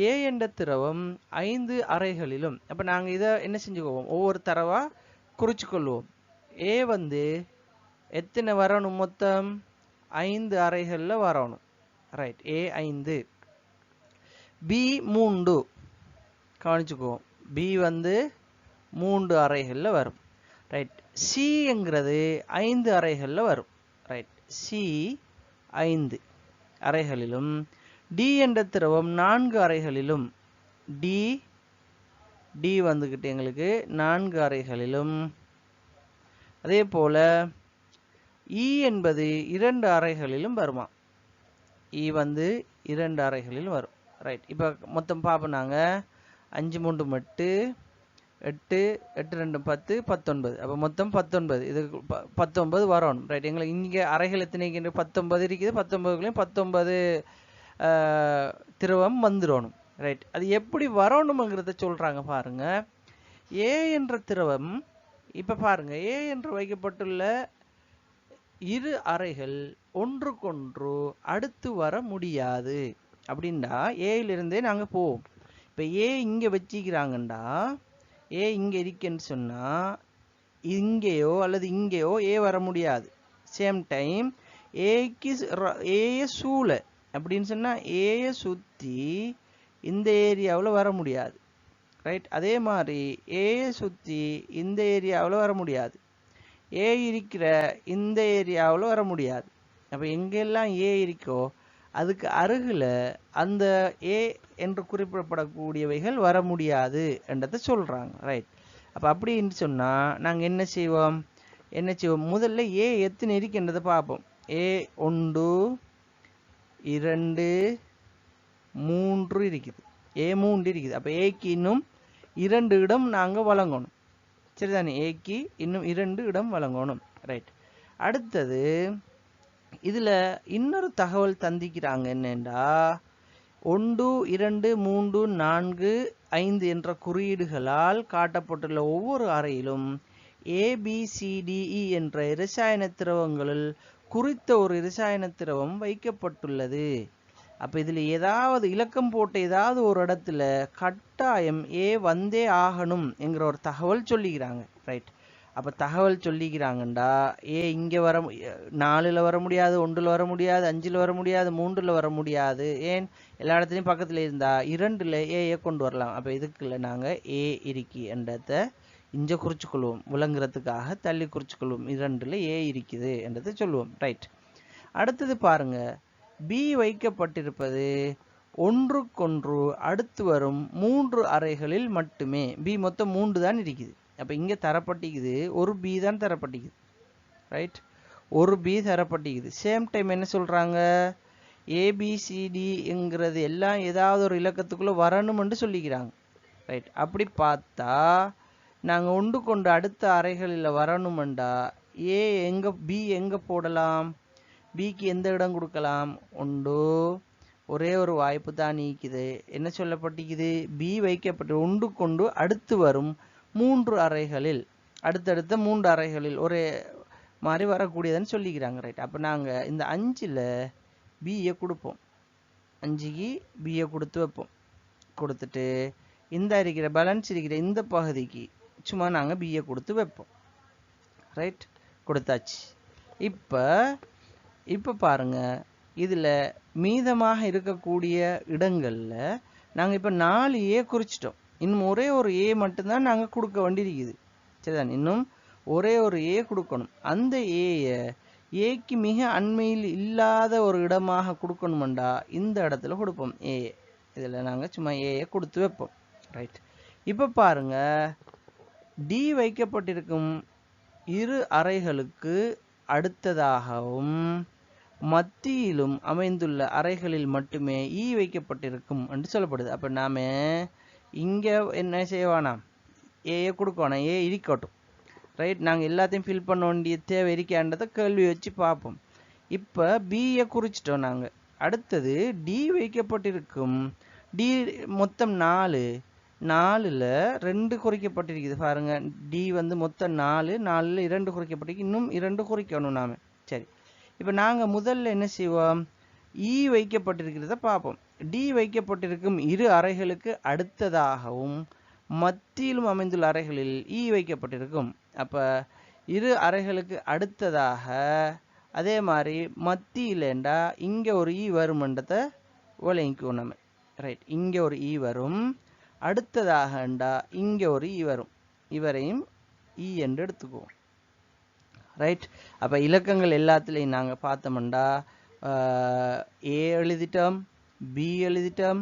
ஏ என்ற திரவம் 5 அறைகளிலும். அப்ப நாங்க இதை என்ன செஞ்சுக்குவோம், ஒவ்வொரு தரவா குறிச்சு கொள்வோம். ஏ வந்து எத்தனை வரணும், மொத்தம் 5 அறைகள்ல வரணும். ரைட். ஏ 5. பி 3 கவனிச்சுக்குவோம். பி வந்து 3 அறைகள்ல வரும். ரைட். சி என்கிறது 5 அறைகள்ல வரும். ரைட். சி 5 அறைகளிலும், டி என்ற திரவம் 4 அறைகளிலும், டி வந்துகிட்டு எங்களுக்கு 4 அறைகளிலும். அதே போல இ என்பது 2 அறைகளிலும் வருமா. இ வந்து 2 அறைகளிலும் வரும். ரைட். இப்ப மொத்தம் பார்ப்போம் நாங்க. 5 3 8 8 8 2 10 19. அப்ப மொத்தம் 19. இது 19 வரணும். ரைட். எங்களுக்கு இங்க அறைகள் எத்தனை 19 இருக்குது. 19க்குள்ளேயும் 19 திரவம் வந்துடணும். ரைட். அது எப்படி வரணுங்கிறத சொல்றாங்க பாருங்க. ஏ என்ற திரவம், இப்ப பாருங்க, ஏ என்று வைக்கப்பட்டுள்ள 2 அறைகள் ஒன்றுக்கொன்று அடுத்து வர முடியாது. அப்படின்னா ஏயிலிருந்தே நாங்க போவோம். இப்ப ஏ இங்க வச்சிக்கிறாங்கண்டா, ஏ இங்க இருக்குன்னு சொன்னா இங்கேயோ அல்லது இங்கேயோ ஏ வர முடியாது. சேம் டைம் ஏக்கு ஏய சூழ அப்படின்னு சொன்னா ஏய சுத்தி இந்த ஏரியாவில் வர முடியாது. ரைட். அதே மாதிரி ஏய சுத்தி இந்த ஏரியாவில் வர முடியாது. ஏ இருக்கிற இந்த ஏரியாவில் வர முடியாது. அப்ப எங்கெல்லாம் ஏ இருக்கோ அதுக்கு அருகில் அந்த ஏ என்று குறிப்பிடப்படக்கூடியவைகள் வர முடியாது என்றதை சொல்றாங்க. ரைட். அப்ப அப்படின்னு சொன்னா நாங்க என்ன செய்வோம், முதல்ல ஏ எத்தனை இருக்கின்றதை பார்ப்போம். ஏ 1 2 3 இருக்குது. ஏ 3 இருக்குது. அப்ப ஏக்கு இன்னும் 2 இடம் நாங்க வழங்கணும். சரிதானே? ஏக்கு இன்னும் 2 இடம் வழங்கணும். ரைட். அடுத்தது இதுல இன்னொரு தகவல் தந்திக்கிறாங்க. என்னண்டா, 1 2 3 4 5 என்ற குறியீடுகளால் காட்டப்பட்டுள்ள ஒவ்வொரு அறையிலும் ABCDE என்ற இரசாயன திரவங்களில் குறித்த ஒரு இரசாயன திரவம் வைக்கப்பட்டுள்ளது. அப்ப இதுல ஏதாவது இலக்கம் போட்டு ஏதாவது ஒரு இடத்துல கட்டாயம் A வந்தே ஆகணும் என்கிற ஒரு தகவல் சொல்லிக்கிறாங்க. ரைட். அப்ப தகவல் சொல்லிக்கிறாங்கண்டா A இங்க வர 4ல வர முடியாது, 1ல வர முடியாது, 5ல வர முடியாது, 3ல வர முடியாது. ஏன் எல்லா இடத்துலயும் பக்கத்துல இருந்தா 2ல A கொண்டு வரலாம். அப்ப இதுக்குள்ள நாங்க A இருக்கி என்றதை இங்க குறிச்சுக்கொள்வோம். விளங்குறதுக்காக தள்ளி குறிச்சுக்கொள்வோம். 2ல A இருக்குது என்றதை சொல்லுவோம். ரைட். அடுத்தது பாருங்க, B வைக்கப்பட்டிருப்பது ஒன்றுக்கொன்று அடுத்து வரும் 3 அறைகளில் மட்டுமே. B மொத்தம் 3 தான் இருக்குது. அப்ப இங்க தரப்பட்டிக்குது ஒரு B தான் தரப்பட்டிக்குது. ரைட். ஒரு B தரப்பட்டிக்குது. சேம் டைம் என்ன சொல்றாங்க, ABCD என்கிறது எல்லாம் ஏதாவது ஒரு இலக்கத்துக்குள்ள வரணும்னு சொல்லிக்கிறாங்க. ரைட். அப்படி பார்த்தா நாங்க ஒன்றுக்கொண்டு அடுத்த அறைகளில் வரணுமெண்டா B எங்க போடலாம்? Bக்கு எந்த இடம் கொடுக்கலாம்? உண்டு. ஒரே ஒரு வாய்ப்பு தான் நீக்குது. என்ன சொல்லப்பட்டிக்குது? B வைக்கப்பட்டு ஒன்றுக்கொண்டு அடுத்து வரும் 3 அறைகளில், அடுத்தடுத்த 3 அறைகளில் ஒரே மாதிரி வரக்கூடியதுன்னு சொல்லிக்கிறாங்க. ரைட். அப்ப நாங்க இந்த 5ல B கொடுப்போம். 5க்கு B கொடுத்து வைப்போம். கொடுத்துட்டு இந்த இருக்கிற பேலன்ஸ் இருக்கிற இந்த பகுதிக்கு சும்மா நாங்க B கொடுத்து வைப்போம். ரைட். கொடுத்தாச்சு. இப்ப பாருங்க, இதுல மீதமாக இருக்கக்கூடிய இடங்கள்ல நாங்க இப்ப 4A குறிச்சிட்டோம். இன்னும் ஒரே ஒரு A மட்டும்தான் நாங்க கொடுக்க வேண்டியிருக்குது. சரிதான். இன்னும் ஒரே ஒரு A கொடுக்கணும். அந்த Aக்கு மிக அண்மையில் இல்லாத ஒரு இடமாக கொடுக்கணும்டா இந்த இடத்துல கொடுப்போம் A. இதுல நாங்க சும்மா A கொடுத்து வைப்போம். ரைட். இப்ப பாருங்க, D வைக்கப்பட்டிருக்கும் 2 அறைகளுக்கு அடுத்ததாகவும் மத்தியிலும் அமைந்துள்ள அறைகளில் மட்டுமே E வைக்கப்பட்டிருக்கும் என்று சொல்லப்படுது. அப்ப நாம இங்க என்ன செய்வானாம், A கொடுக்கணும். A இருக்கட்டும். ரைட். நாங்க எல்லாத்தையும் ஃபில் பண்ண வேண்டிய தேவை இருக்கான்றதை கேள்வி வச்சு பார்ப்போம். இப்ப B குறிச்சிட்டோம் நாங்க. அடுத்தது D வைக்கப்பட்டிருக்கும். D மொத்தம் 4ல 2 குறிக்கப்பட்டிருக்குது. பாருங்க, D வந்து மொத்தம் 4ல 2 குறிக்கப்பட்டிருக்கு. இன்னும் 2 குறிக்கணும் நாம. சரி. இப்ப நாங்க முதல்ல என்ன செய்வோம், E வைக்கப்பட்டிருக்கிறத பார்ப்போம். D வைக்கப்பட்டிருக்கும் 2 அறைகளுக்கு அடுத்ததாகவும் மத்தியிலும் அமைந்துள்ள அறைகளில் E வைக்கப்பட்டிருக்கும். அப்ப 2 அறைகளுக்கு அடுத்ததாக அதே மாதிரி மத்தியிலேண்டா இங்க ஒரு E வரும்ன்றதை விளங்கிக்குவோம் நம்ம. ரைட். இங்க ஒரு E வரும். அடுத்ததாகண்டா இங்க ஒரு E வரும். இவரையும் E என்று எடுத்துக்குவோம். ரைட். அப்ப இலக்கங்கள் எல்லாத்துலயும் நாங்க பார்த்தோம்டா A எழுதிட்டோம், B எழுதிட்டோம்,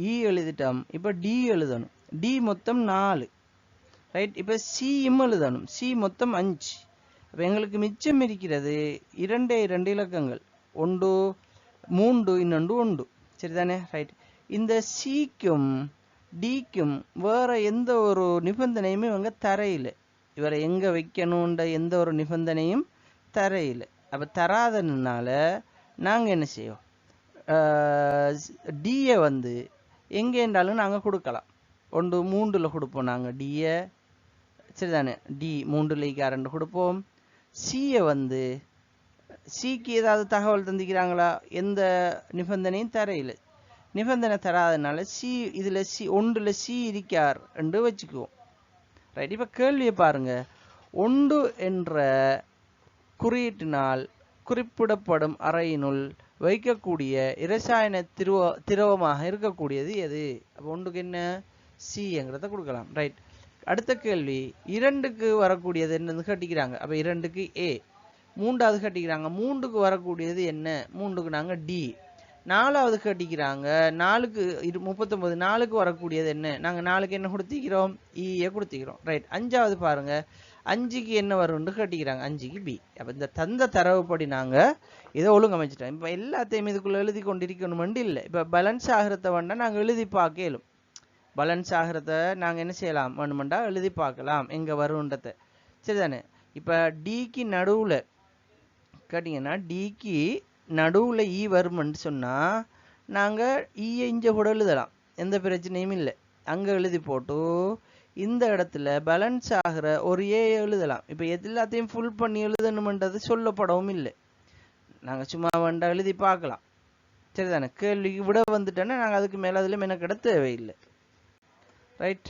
E எழுதிட்டோம். இப்ப D எழுதணும். D மொத்தம் 4. ரைட். இப்ப C எழுதணும். C மொத்தம் 5. அப்ப எங்களுக்கு மிச்சம் இருக்கிறது 2 இலக்கங்கள். 1 3 இன்னொன்று 1. சரிதானே? ரைட். இந்த Cக்கும் Dக்கும் வேற எந்த ஒரு நிபந்தனையுமே இவங்க தரையில. இவரை எங்க வைக்கணும்ன்ற எந்த ஒரு நிபந்தனையும் தரையில. அப்ப தராதனால நாங்க என்ன செய்வோம், D வந்து எங்க என்றாலும் நாங்க கொடுக்கலாம். 1 3ல கொடுப்போம் நாங்க D. சரிதானே? D 3ல 2 கொடுப்போம். C வந்து Cக்கு ஏதாவது தகவல் தந்திக்கிறாங்களா? எந்த நிபந்தனையும் தரையில. நிபந்தனை தராதனால இதுல 1ல C இருக்கார் என்று வச்சுக்குவோம். ரைட். இப்ப கேள்வியை பாருங்க, 1 என்ற குறியீட்டினால் குறிப்பிடப்படும் அறையினுள் வைக்கக்கூடிய இரசாயன திரவமாக இருக்கக்கூடியது எது? அப்ப 1க்கு என்ன? C என்கிறத கொடுக்கலாம். ரைட். அடுத்த கேள்வி, 2க்கு வரக்கூடியது என்னன்னு கேட்டிக்கிறாங்க. அப்ப 2க்கு A. 3வது கேட்டிக்கிறாங்க, 3க்கு வரக்கூடியது என்ன? 3க்கு நாங்க D. 4வது கேட்டிக்கிறாங்க, 4க்கு 39, 4க்கு வரக்கூடியது என்ன? நாங்க 4க்கு என்ன கொடுத்திக்கிறோம்? E கொடுத்திக்கிறோம். ரைட். 5வது பாருங்க, 5க்கு என்ன வரும்னு கேட்டிக்கிறாங்க. 5க்கு B. அப்ப இந்த தந்த தரவுப்படி நாங்க இதை ஒழுங்கமைச்சிட்டோம். இப்ப எல்லாத்தையும் இதுக்குள்ள எழுதி கொண்டிருக்கணும்னு இல்லை. இப்ப பேலன்ஸ் ஆகிறத வேண்டாம் நாங்க எழுதி பார்க்கலும். பேலன்ஸ் ஆகிறத நாங்க என்ன செய்யலாம் வேணுமெண்டா எழுதி பார்க்கலாம் எங்க வரும்ன்றத. சரிதானே? இப்ப Dக்கு நடுவுல கேட்டீங்கன்னா, Dக்கு நடுவுல E வரும்னு சொன்னா நாங்கள் ஈயை இங்கே கூட எழுதலாம், எந்த பிரச்சனையும் இல்லை. அங்கே எழுதி போட்டு இந்த இடத்துல பேலன்ஸ் ஆகிற ஒரு ஏ எழுதலாம். இப்போ எல்லாத்தையும் ஃபுல் பண்ணி எழுதணுமென்றது சொல்லப்படவும் இல்லை. நாங்கள் சும்மா வேண்டாம் எழுதி பார்க்கலாம், சரிதானே? கேள்விக்கு விட வந்துட்டோன்னா நாங்கள் அதுக்கு மேலே அதில் மெனக்கெட தேவையில்லை. ரைட்.